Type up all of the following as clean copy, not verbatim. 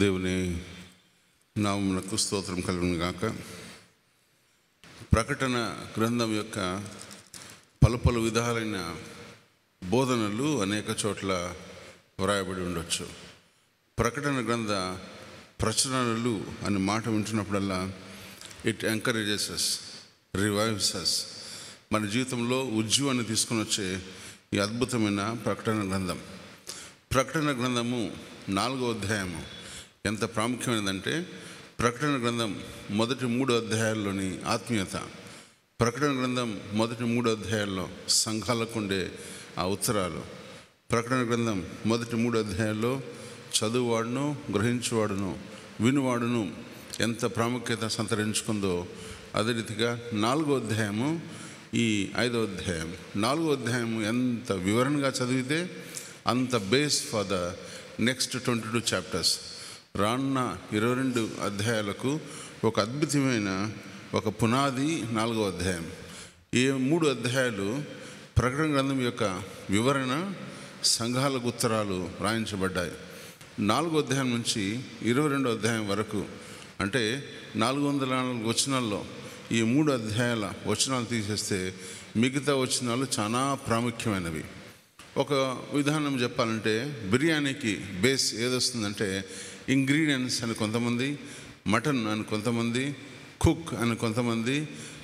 దేవుని నామమునకు స్తోత్రం కలుగును గాక. ప్రకటన గ్రంథం యొక్క పలు విధాలైన బోధనలు అనేక చోట్ల వ్రాయబడి ఉండొచ్చు. ప్రకటన గ్రంథ ప్రచురణలు అనే మాట వింటున్నప్పుడల్లా ఇట్ ఎంకరేజెస్ అస్, రివైవ్స్ అస్. మన జీవితంలో ఉజ్జీవాన్ని తీసుకుని వచ్చే ఈ అద్భుతమైన ప్రకటన గ్రంథము 4వ అధ్యాయము ఎంత ప్రాముఖ్యమైనదంటే, ప్రకటన గ్రంథం మొదటి 3 అధ్యాయాల్లోని ఆత్మీయత, ప్రకటన గ్రంథం మొదటి 3 అధ్యాయాల్లో సంఘాలకు ఉండే ఆ ఉత్తరాలు, ప్రకటన గ్రంథం మొదటి 3 అధ్యాయాల్లో చదువువాడును, గ్రహించువాడును, వినువాడును ఎంత ప్రాముఖ్యత సంతరించుకుందో, అదే రీతిగా 4వ అధ్యాయము ఈ 5వ అధ్యాయం, 4వ అధ్యాయము ఎంత వివరణగా చదివితే అంత base for the next 22 chapters. రానున్న 22 అధ్యాయాలకు ఒక అద్భుతమైన ఒక పునాది 4వ అధ్యాయం. ఈ 3 అధ్యాయాలు ప్రకటన గ్రంథం యొక్క వివరణ, సంఘాలకు ఉత్తరాలు రాయించబడ్డాయి. 4వ అధ్యాయం నుంచి 22వ అధ్యాయం వరకు, అంటే 404 వచనాల్లో ఈ 3 అధ్యాయాల వచనాలు తీసేస్తే మిగతా వచనాలు చాలా ప్రాముఖ్యమైనవి. ఒక విధానం చెప్పాలంటే, బిర్యానీకి బేస్ ఏదొస్తుందంటే ఇంగ్రీడియంట్స్ అని కొంతమంది, మటన్ అని కొంతమంది, కుక్ అని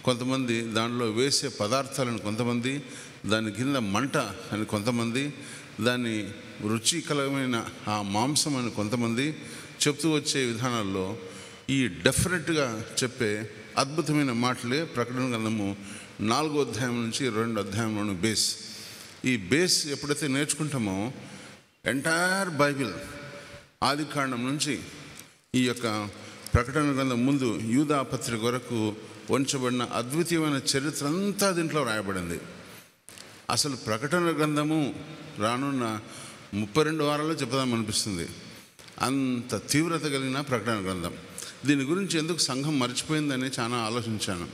కొంతమంది దానిలో వేసే పదార్థాలను కొంతమంది, దాని కింద మంట అని కొంతమంది, దాని రుచికరమైన ఆ మాంసం అని కొంతమంది చెప్తూ వచ్చే విధానాల్లో ఈ డెఫినెట్గా చెప్పే అద్భుతమైన మాటలే ప్రకటన గ్రంథము 4వ అధ్యాయం నుంచి 22వ అధ్యాయంలోని బేస్. ఈ బేస్ ఎప్పుడైతే నేర్చుకుంటామో ఎంటైర్ బైబిల్ ఆది కాండం నుంచి ఈ యొక్క ప్రకటన గ్రంథం ముందు యూదా పత్రిక వరకు వంచబడిన అద్వితీయమైన చరిత్ర అంతా దీంట్లో రాయబడింది. అసలు ప్రకటన గ్రంథము రానున్న 32 వారాల్లో చెప్దామనిపిస్తుంది. అంత తీవ్రత కలిగిన ప్రకటన గ్రంథం. దీని గురించి ఎందుకు సంఘం మర్చిపోయిందని చాలా ఆలోచించాను.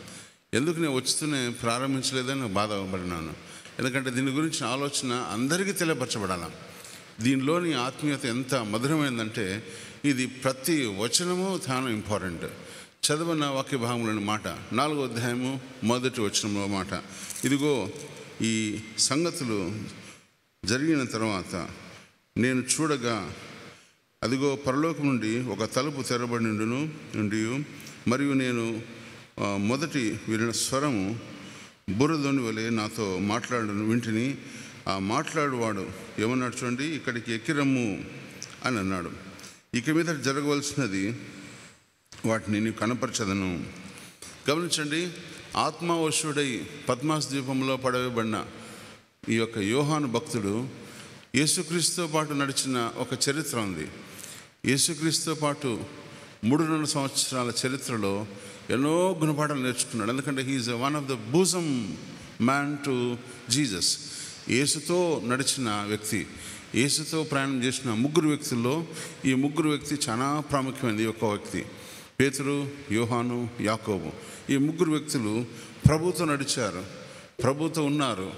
ఎందుకు నేను వస్తూనే ప్రారంభించలేదని బాధపడినాను. ఎందుకంటే దీని గురించి ఆలోచన అందరికీ తెలియపరచబడాలి. దీనిలోని ఆత్మీయత ఎంత మధురమైందంటే, ఇది ప్రతి వచనము చాలా ఇంపార్టెంట్. చదివిన వాక్య భాగంలోని మాట, 4వ అధ్యాయము మొదటి వచనంలో మాట, ఇదిగో ఈ సంగతులు జరిగిన తర్వాత నేను చూడగా, అదిగో పరలోకం నుండి ఒక తలుపు తెరబడి నుండి మరియు నేను మొదటి వినిన స్వరము బుర్రలోని వలె నాతో వింటిని. ఆ మాట్లాడువాడు ఏమన్నాడు చూడండి, ఇక్కడికి ఎక్కిరమ్ము అని అన్నాడు. ఇక మీద జరగవలసినది వాటిని నీకు కనపరచదను. గమనించండి, ఆత్మవశుడై పద్మాస్ ద్వీపంలో పడవేయబడిన ఈ యొక్క యోహాను భక్తుడు యేసుక్రీస్తుతో పాటు నడిచిన ఒక చరిత్ర ఉంది. యేసుక్రీస్తుతో పాటు 300 సంవత్సరాల చరిత్రలో ఎన్నో గుణపాఠాలు నేర్చుకున్నాడు. ఎందుకంటే he is one of the bosom man to Jesus. యేసుతో నడిచిన వ్యక్తి, యేసుతో ప్రయాణం చేసిన 3 వ్యక్తుల్లో ఈ 3 వ్యక్తి చాలా ప్రాముఖ్యమైనది. ఒక వ్యక్తి పేతురు, యోహాను, యాకోబు. ఈ 3 వ్యక్తులు ప్రభుతో నడిచారు, ప్రభుతో ఉన్నారు.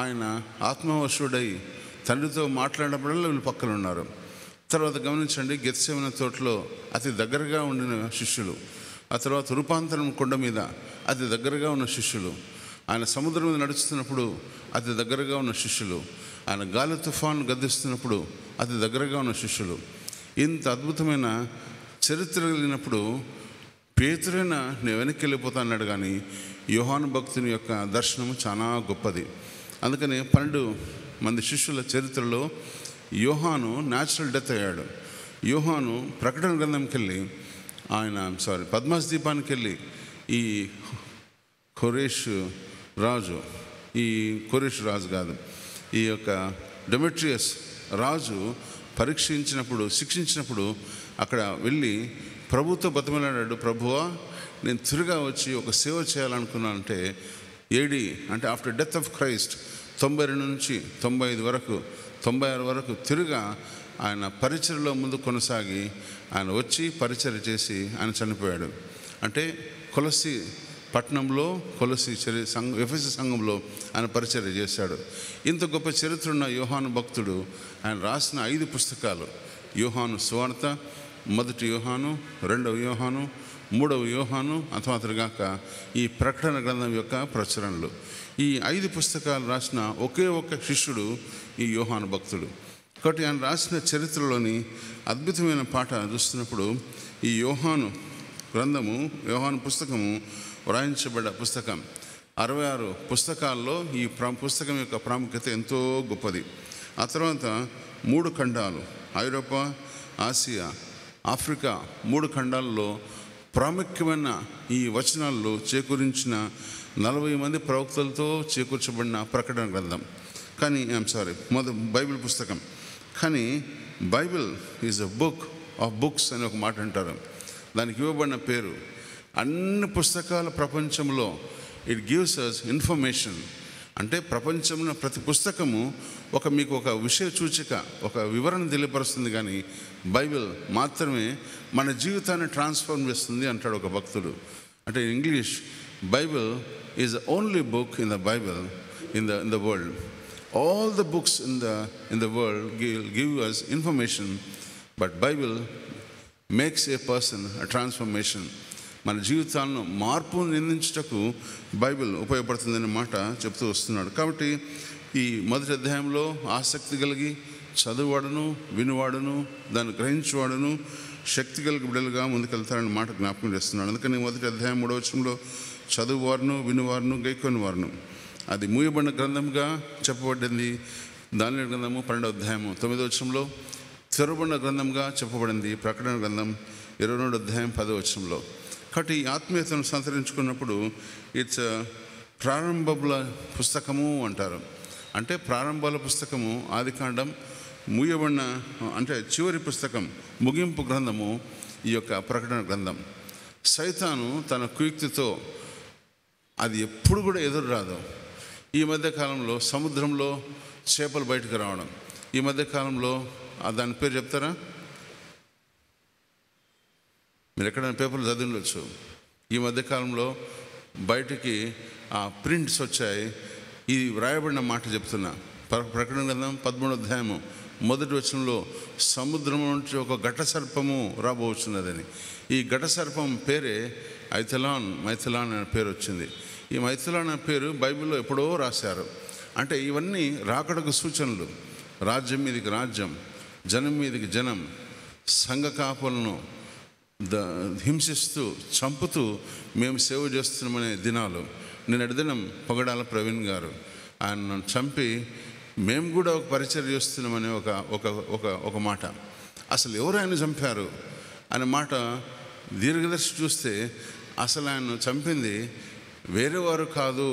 ఆయన ఆత్మవశుడై తండ్రితో మాట్లాడినప్పుడల్లా వీళ్ళు పక్కన ఉన్నారు. తర్వాత గమనించండి, గెత్సేమనే తోటలో అతి దగ్గరగా ఉండిన శిష్యులు, ఆ తర్వాత రూపాంతరం కొండ మీద అతి దగ్గరగా ఉన్న శిష్యులు, ఆయన సముద్రం మీద నడుస్తున్నప్పుడు అతి దగ్గరగా ఉన్న శిష్యులు, ఆయన గాలి తుఫాను గద్దిస్తున్నప్పుడు అతి దగ్గరగా ఉన్న శిష్యులు. ఇంత అద్భుతమైన చరిత్ర కలిగినప్పుడు పేతురైనా నేను వెనక్కి వెళ్ళిపోతా అన్నాడు, కానీ యోహాను భక్తుని యొక్క దర్శనము చాలా గొప్పది. అందుకని 12 మంది శిష్యుల చరిత్రలో యోహాను న్యాచురల్ డెత్ అయ్యాడు. యోహాను ప్రకటన గ్రంథంకి వెళ్ళి పద్మాస్ ద్వీపానికి వెళ్ళి ఈ కొరేష్ రాజు కాదు, ఈ యొక్క డెమెట్రియస్ రాజు శిక్షించినప్పుడు అక్కడ వెళ్ళి ప్రభుతో బతిమలాడాడు. ప్రభువా, నేను తిరిగా వచ్చి ఒక సేవ చేయాలనుకున్నానంటే ఏడి అంటే ఆఫ్టర్ డెత్ ఆఫ్ క్రైస్ట్ 92 నుంచి 95 వరకు 96 వరకు తిరిగా ఆయన పరిచర్యలో ముందు కొనసాగి ఆయన వచ్చి పరిచర్య చేసి ఆయన చనిపోయాడు. అంటే కొలసి పట్టణంలో ఎఫెసు సంఘంలో ఆయన పరిచర్య చేశాడు. ఇంత గొప్ప చరిత్ర ఉన్న యోహాను భక్తుడు ఆయన రాసిన 5 పుస్తకాలు, యోహాను సువార్త, మొదటి యోహాను, రెండవ యోహాను, మూడవ యోహాను, అథవాతరుగాక ఈ ప్రకటన గ్రంథం యొక్క ప్రచురణలు. ఈ 5 పుస్తకాలు రాసిన ఒకే ఒక్క శిష్యుడు ఈ యోహాను భక్తుడు. కాబట్టి ఆయన రాసిన చరిత్రలోని అద్భుతమైన పాట చూస్తున్నప్పుడు ఈ యోహాను గ్రంథము, యోహాను పుస్తకము వ్రాయించబడ్డ పుస్తకం. 66 పుస్తకాల్లో ఈ పుస్తకం యొక్క ప్రాముఖ్యత ఎంతో గొప్పది. ఆ తర్వాత 3 ఖండాలు, ఐరోపా, ఆసియా, ఆఫ్రికా 3 ఖండాల్లో ప్రాముఖ్యమైన ఈ వచనాల్లో చేకూరించిన 40 మంది ప్రవక్తలతో చేకూర్చబడిన ప్రకటన గ్రంథం. కానీ బైబిల్ పుస్తకం. కానీ Bible is a book of books అని ఒక మాట అంటారు. దానికి ఇవ్వబడిన పేరు. అన్ని పుస్తకాల ప్రపంచంలో ఇట్ గివ్స్ అస్ ఇన్ఫర్మేషన్. అంటే ప్రపంచంలో ప్రతి పుస్తకము మీకు ఒక విషయ సూచిక, ఒక వివరణ తెలియపరుస్తుంది. కానీ బైబిల్ మాత్రమే మన జీవితాన్ని ట్రాన్స్ఫార్మ్ చేస్తుంది అంటాడు ఒక భక్తుడు. అంటే English, Bible is the only book in the Bible in the world. All the books in the world give us information, but Bible makes a person a transformation. మన జీవితాలను మార్పు నిందించుటకు బైబిల్ ఉపయోగపడుతుందనే మాట చెప్తూ వస్తున్నాడు. కాబట్టి ఈ మొదటి అధ్యాయంలో ఆసక్తి కలిగి చదువువాడును, వినువాడును, దాన్ని గ్రహించేవాడును శక్తి కలిగి బిడ్డలుగా ముందుకెళ్తారని మాట జ్ఞాపకం చేస్తున్నాడు. అందుకని మొదటి అధ్యాయం 3వ వచనంలో చదువువారును, వినువారును, గైకొని వారును, అది మూయబడిన గ్రంథంగా చెప్పబడింది. దానియేలు గ్రంథము 12వ అధ్యాయము 9వ వచనంలో తెరవబడిన గ్రంథంగా చెప్పబడింది. ప్రకటన గ్రంథం 22వ అధ్యాయం 10వ వచనంలో. కాబట్టి ఈ ఆత్మీయతను సంతరించుకున్నప్పుడు ఇట్స్ ప్రారంభముల పుస్తకము అంటారు. అంటే ప్రారంభాల పుస్తకము, ఆదికాండం, మూయబడిన అంటే చివరి పుస్తకం, ముగింపు గ్రంథము ఈ యొక్క ప్రకటన గ్రంథం. సైతాను తన కుయుక్తితో అది ఎప్పుడు కూడా ఎదురు రాదు. ఈ మధ్యకాలంలో సముద్రంలో చేపలు బయటకు రావడం, ఈ మధ్యకాలంలో దాని పేరు చెప్తారా? మీరు ఎక్కడైనా పేపర్లు చదివిండొచ్చు. ఈ మధ్యకాలంలో బయటికి ప్రింట్స్ వచ్చాయి. ఇది వ్రాయబడిన మాట చెప్తున్నా. ప్రకటన గ్రంథం 13వ అధ్యాయము 1వ వచనంలో సముద్రం నుంచి ఒక ఘట సర్పము రాబోతున్నదని. ఈ ఘట సర్పం పేరే మైథిలాన్ అనే పేరు వచ్చింది. ఈ మైథిలాన్ అనే పేరు బైబిల్లో ఎప్పుడో రాశారు. అంటే ఇవన్నీ రాకడకు సూచనలు. రాజ్యం మీదకి రాజ్యం, జనం మీదకి జనం, సంఘ కాపులను హింసిస్తూ చంపుతూ మేము సేవ చేస్తున్నామనే దినాలు. నిన్నటి దినం పొగడాల ప్రవీణ్ గారు ఆయన చంపి మేము కూడా ఒక పరిచయం చేస్తున్నామనే ఒక మాట. అసలు ఎవరు ఆయన చంపారు అనే మాట దీర్ఘదర్శి చూస్తే అసలు ఆయన చంపింది వేరేవారు కాదు,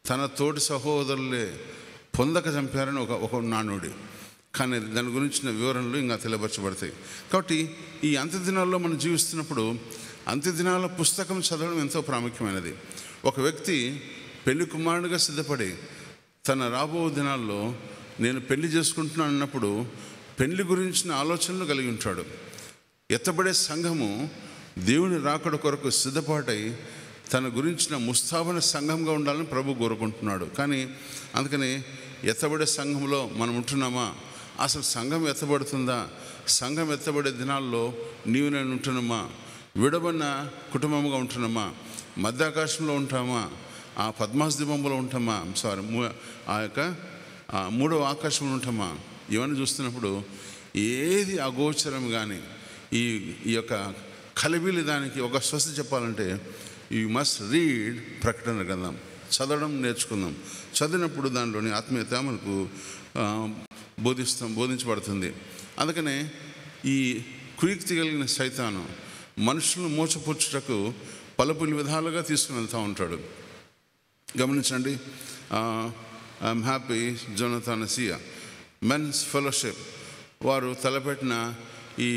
తన తోటి సహోదరులే పొందక చంపారని ఒక నానుడి. కానీ దాని గురించిన వివరణలు ఇంకా తెలియపరచబడతాయి. కాబట్టి ఈ అంత్యదినాల్లో మనం జీవిస్తున్నప్పుడు అంత్యదినాల పుస్తకం చదవడం ఎంతో ప్రాముఖ్యమైనది. ఒక వ్యక్తి పెళ్లి కుమారుడిగా సిద్ధపడి తన రాబో దినాల్లో నేను పెళ్లి చేసుకుంటున్నాను అన్నప్పుడు పెళ్లి గురించిన ఆలోచనలు కలిగి ఉంటాడు. ఎత్తబడే సంఘము దేవుని రాకడ కొరకు సిద్ధపాటై తన గురించిన ముస్తాబన సంఘంగా ఉండాలని ప్రభు కోరుకుంటున్నాడు. కానీ అందుకని ఎత్తబడే సంఘంలో మనం ఉంటున్నామా? అసలు సంఘం ఎత్తబడుతుందా? సంఘం ఎత్తబడే దినాల్లో నీవు నేను ఉంటున్నామా? విడబడిన కుటుంబంగా ఉంటున్నామా? మధ్యాకాశంలో ఉంటామా? ఆ పద్మాసద్వీపంలో ఉంటామా? ఆ యొక్క 3వ ఆకాశంలో ఉంటామా? ఇవన్నీ చూస్తున్నప్పుడు ఏది అగోచరం కానీ ఈ యొక్క కలిబిలి దానికి ఒక స్వస్తి చెప్పాలంటే యూ మస్ట్ రీడ్ ప్రకటన గ్రంథం. చదవడం నేర్చుకుందాం. చదివినప్పుడు దానిలోని ఆత్మీయత మనకు బోధించబడుతుంది. అందుకనే ఈ కుయుక్తి కలిగిన సైతాను మనుషులను మోసపుచ్చుటకు పలుపులు విధాలుగా తీసుకుని వెళ్తూ ఉంటాడు. గమనించండి. ఐఎమ్ హ్యాపీ జోనథాన్ సియా మెన్స్ ఫెలోషిప్ వారు తలపెట్టిన ఈ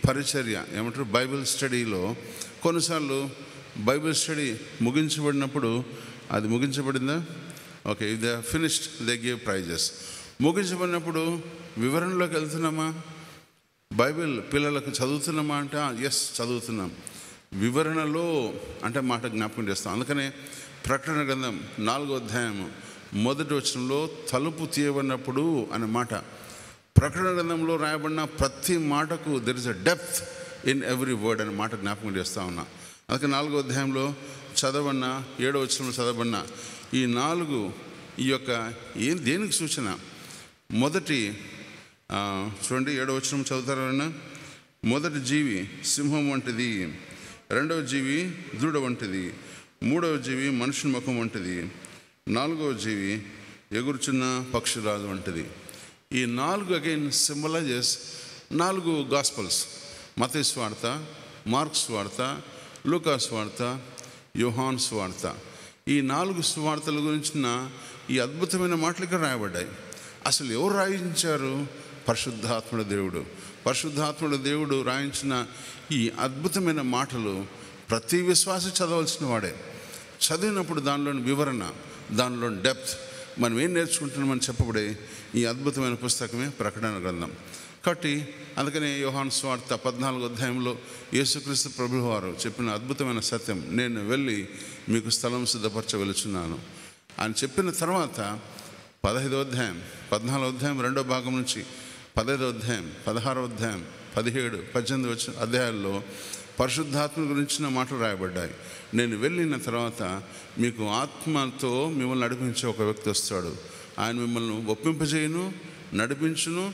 పరిచర్య ఏమంటారు బైబిల్ స్టడీలో కొన్నిసార్లు బైబిల్ స్టడీ ముగించబడినప్పుడు అది ముగించబడిందా? Okay, they finished, they give prizes. ముగించబడినప్పుడు వివరణలోకి వెళ్తున్నామా? బైబిల్ పిల్లలకు చదువుతున్నామా అంటే ఎస్ చదువుతున్నాం. వివరణలో అంటే మాట జ్ఞాపకం చేస్తాం. అందుకనే ప్రకటన గ్రంథం 4వ అధ్యాయం 1వ వచనంలో తలుపు తీయబడినప్పుడు అనే మాట ప్రకటన గ్రంథంలో రాయబడిన ప్రతి మాటకు there is a depth in every word అనే మాట జ్ఞాపకం చేస్తూ ఉన్నా. అందుకే 4వ అధ్యాయంలో చదవన్న 7వ వచనంలో చదవబడిన ఈ 4 ఈ యొక్క దేనికి సూచన? మొదటి చూడండి 7వ వచనం చదువుతారన్నా. మొదటి జీవి సింహం వంటిది, 2వ జీవి దూడ వంటిది, 3వ జీవి మనుషుని ముఖం వంటిది, 4వ జీవి ఎగురుచున్న పక్షిరాజు వంటిది. ఈ 4 అగైన్ సింబలైజెస్ 4 గాస్పల్స్: మత్తయి సువార్త, మార్క్ సువార్త, లూకా సువార్త, యోహాను సువార్త. ఈ 4 సువార్తల గురించిన ఈ అద్భుతమైన మాటలు ఇక్కడ రాయబడ్డాయి. అసలు ఎవరు రాయించారు? పరిశుద్ధాత్ముడు దేవుడు. పరిశుద్ధాత్ముడు దేవుడు రాయించిన ఈ అద్భుతమైన మాటలు ప్రతి విశ్వాసి చదవాల్సిన వాడే. చదివినప్పుడు దానిలోని వివరణ, దానిలోని డెప్త్, మనం ఏం నేర్చుకుంటున్నామని చెప్పబడే ఈ అద్భుతమైన పుస్తకమే ప్రకటన గ్రంథం. కాబట్టి అందుకనే యోహాను సువార్త 14వ అధ్యాయంలో యేసుక్రీస్తు ప్రభువు వారు చెప్పిన అద్భుతమైన సత్యం, నేను వెళ్ళి మీకు స్థలం సిద్ధపరచ వెళుచున్నాను అని చెప్పిన తర్వాత 15వ అధ్యాయం, 14వ అధ్యాయం 2వ భాగం నుంచి 15వ అధ్యాయం, 16వ అధ్యాయం, 17, 18 అధ్యాయాల్లో పరిశుద్ధాత్మ గురించిన మాటలు రాయబడ్డాయి. నేను వెళ్ళిన తర్వాత మీకు ఆత్మతో మిమ్మల్ని నడిపించే ఒక వ్యక్తి వస్తాడు. ఆయన మిమ్మల్ని ఒప్పింపజేయును, నడిపించును,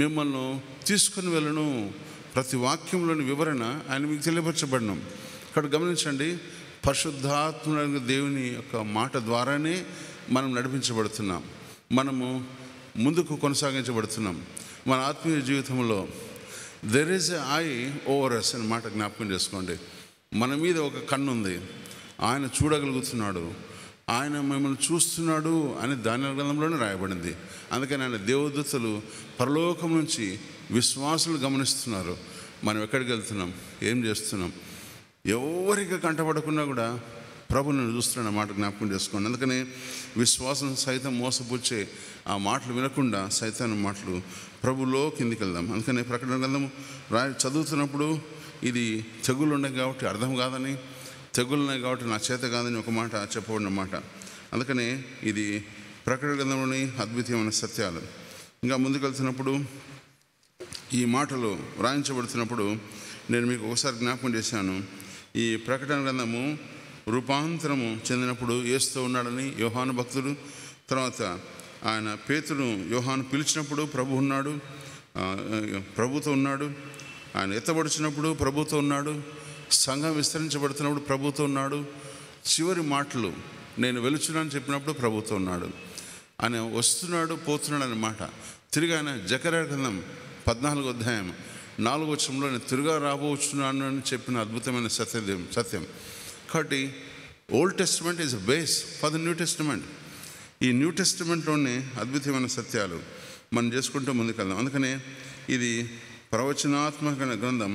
మిమ్మల్ని తీసుకుని వెళ్ళను. ప్రతి వాక్యంలోని వివరణ ఆయన మీకు తెలియపరచబడను. ఇక్కడ గమనించండి, పరిశుద్ధాత్మ దేవుని యొక్క మాట ద్వారానే మనం నడిపించబడుతున్నాం, మనము ముందుకు కొనసాగించబడుతున్నాం. మన ఆత్మీయ జీవితంలో there is a eye over us అనే మాట జ్ఞాపకం చేసుకోండి. మన మీద ఒక కన్ను ఉంది, ఆయన చూడగలుగుతున్నాడు, ఆయన మిమ్మల్ని చూస్తున్నాడు అని దానియేలు గ్రంథంలోనే రాయబడింది. అందుకని ఆయన దేవదూతలు పరలోకం నుంచి విశ్వాసులు గమనిస్తున్నారు. మనం ఎక్కడికి వెళ్తున్నాం, ఏం చేస్తున్నాం, ఎవరికి కంటపడకున్నా కూడా ప్రభు నేను చూస్తున్న మాట జ్ఞాపకం చేసుకోండి. అందుకని విశ్వాసం సైతం మోసపుచ్చే ఆ మాటలు వినకుండా సైతాన్ మాటలు ప్రభులో కిందికి వెళ్దాం. అందుకని ప్రకటన గ్రంథం చదువుతున్నప్పుడు ఇది తెగులు ఉన్నాయి కాబట్టి అర్థం కాదని, తెగులు ఉన్నాయి కాబట్టి నా చేత కాదని ఒక మాట చెప్పబడిన మాట. అందుకని ఇది ప్రకటన గ్రంథంలోని అద్భుతమైన సత్యాలు. ఇంకా ముందుకెళ్తున్నప్పుడు ఈ మాటలు వ్రాయించబడుతున్నప్పుడు నేను మీకు ఒకసారి జ్ఞాపకం చేశాను. ఈ ప్రకటన గ్రంథము రూపాంతరము చెందినప్పుడు యేసుతో ఉన్నాడని యోహాను భక్తుడు, తర్వాత ఆయన పేతురు యోహాను పిలిచినప్పుడు ప్రభు ఉన్నాడు, ప్రభుతో ఉన్నాడు, ఆయన ఎత్తబడిచినప్పుడు ప్రభుతో ఉన్నాడు, సంఘం విస్తరించబడుతున్నప్పుడు ప్రభుతో ఉన్నాడు, చివరి మాటలు నేను వెలుచున్నాను చెప్పినప్పుడు ప్రభుతో ఉన్నాడు. ఆయన వస్తున్నాడు పోతున్నాడు అనే మాట తిరిగి ఆయన జకర్యా గ్రంథం 14వ అధ్యాయం 4వ వచనంలో నేను తిరుగా రాబోచున్నాను అని చెప్పిన అద్భుతమైన సత్యం. కాబట్టి old testament is base for the new testament. ఈ న్యూ టెస్టిమెంట్లోనే అద్భుతమైన సత్యాలు మనం చేసుకుంటూ ముందుకెళ్దాం. అందుకనే ఇది ప్రవచనాత్మక గ్రంథం,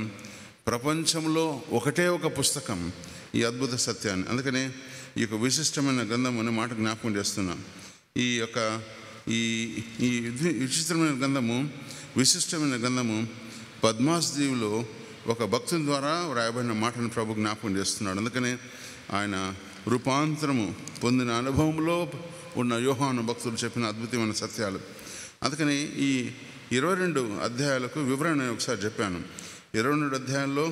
ప్రపంచంలో ఒకటే ఒక పుస్తకం ఈ అద్భుత సత్యాన్ని. అందుకనే ఈ యొక్క విశిష్టమైన గ్రంథం అనే మాట జ్ఞాపకం చేస్తున్నాం. ఈ యొక్క ఈ విచిత్రమైన గ్రంథము, విశిష్టమైన గ్రంథము పద్మాస్ దీవులో ఒక భక్తుని ద్వారా రాయబడిన మాటను ప్రభు జ్ఞాపకం చేస్తున్నాడు. అందుకనే ఆయన రూపాంతరము పొందిన అనుభవంలో ఉన్న యోహాను భక్తులు చెప్పిన అద్భుతమైన సత్యాలు. అందుకని ఈ 22 అధ్యాయాలకు వివరణ ఒకసారి చెప్పాను. 22 అధ్యాయాల్లో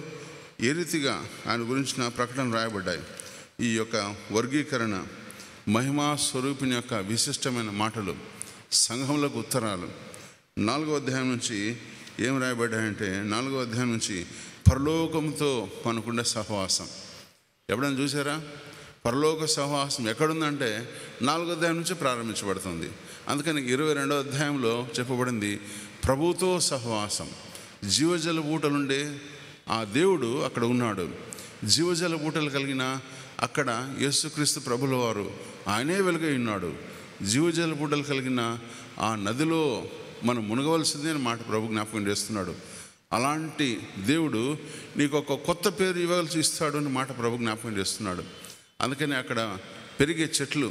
ఏ రీతిగా ఆయన గురించిన ప్రకటన రాయబడ్డాయి, ఈ యొక్క వర్గీకరణ, మహిమా స్వరూపిణి యొక్క విశిష్టమైన మాటలు, సంఘములకు ఉత్తరాలు. 4వ అధ్యాయం నుంచి ఏం రాయబడ్డాయంటే, 4వ అధ్యాయం నుంచి పరలోకంతో మనకుండే సహవాసం. ఎప్పుడైనా చూసారా? పరలోక సహవాసం ఎక్కడుందంటే 4వ అధ్యాయం నుంచి ప్రారంభించబడుతుంది. అందుకని 22వ అధ్యాయంలో చెప్పబడింది ప్రభుతో సహవాసం. జీవజల ఊటలుండే ఆ దేవుడు అక్కడ ఉన్నాడు. జీవజల ఊటలు కలిగిన అక్కడ యేసుక్రీస్తు ప్రభుల వారు ఆయనే వెలుగై ఉన్నాడు. జీవజల ఊటలు కలిగిన ఆ నదిలో మనం మునగవలసిందే అని మాట ప్రభు జ్ఞాపకం చేస్తున్నాడు. అలాంటి దేవుడు నీకు ఒక కొత్త పేరు ఇవ్వాల్సి ఇస్తాడు అని మాట ప్రభు జ్ఞాపకం చేస్తున్నాడు. అందుకని అక్కడ పెరిగే చెట్లు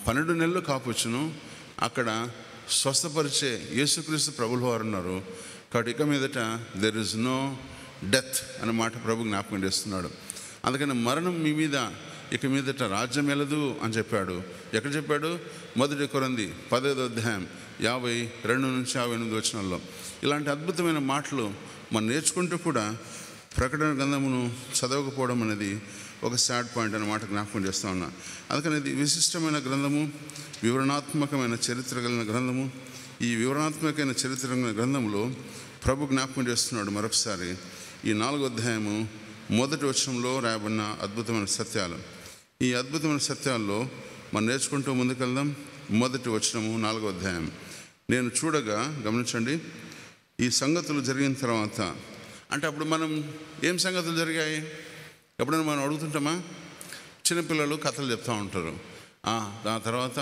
12 నెలలు కాపుచ్చును, అక్కడ స్వస్థపరిచే యేసుక్రీస్తు ప్రభుల వారు ఉన్నారు. కాబట్టి ఇక మీదట దెర్ ఇస్ నో డెత్ అనే మాట ప్రభు జ్ఞాపకం చేస్తున్నాడు. అందుకని మరణం మీ మీద ఇక మీదట రాజ్యం ఎలదు అని చెప్పాడు. ఎక్కడ చెప్పాడు? 1 కొరింథీ 15వ అధ్యాయం 52 నుంచి 58 వచనాల్లో. ఇలాంటి అద్భుతమైన మాటలు మనం నేర్చుకుంటూ కూడా ప్రకటన గ్రంథమును చదవకపోవడం అనేది ఒక సాడ్ పాయింట్ అన్నమాట జ్ఞాపకం చేస్తూ ఉన్నా. అందుకని ఇది విశిష్టమైన గ్రంథము, వివరణాత్మకమైన చరిత్ర కలిగిన గ్రంథము. ఈ వివరణాత్మకమైన చరిత్ర కలిగిన గ్రంథంలో ప్రభు జ్ఞాపకం చేస్తున్నాడు మరొకసారి ఈ 4వ అధ్యాయము 1వ వచనంలో రాయబడిన అద్భుతమైన సత్యాలు. ఈ అద్భుతమైన సత్యాల్లో మనం నేర్చుకుంటూ ముందుకెళ్దాం. 1వ వచనము 4వ అధ్యాయం. నేను చూడగా, గమనించండి, ఈ సంగతులు జరిగిన తర్వాత అంటే అప్పుడు మనం ఏం సంగతులు జరిగాయి ఎప్పుడైనా మనం అడుగుతుంటామా? చిన్నపిల్లలు కథలు చెప్తూ ఉంటారు, ఆ తర్వాత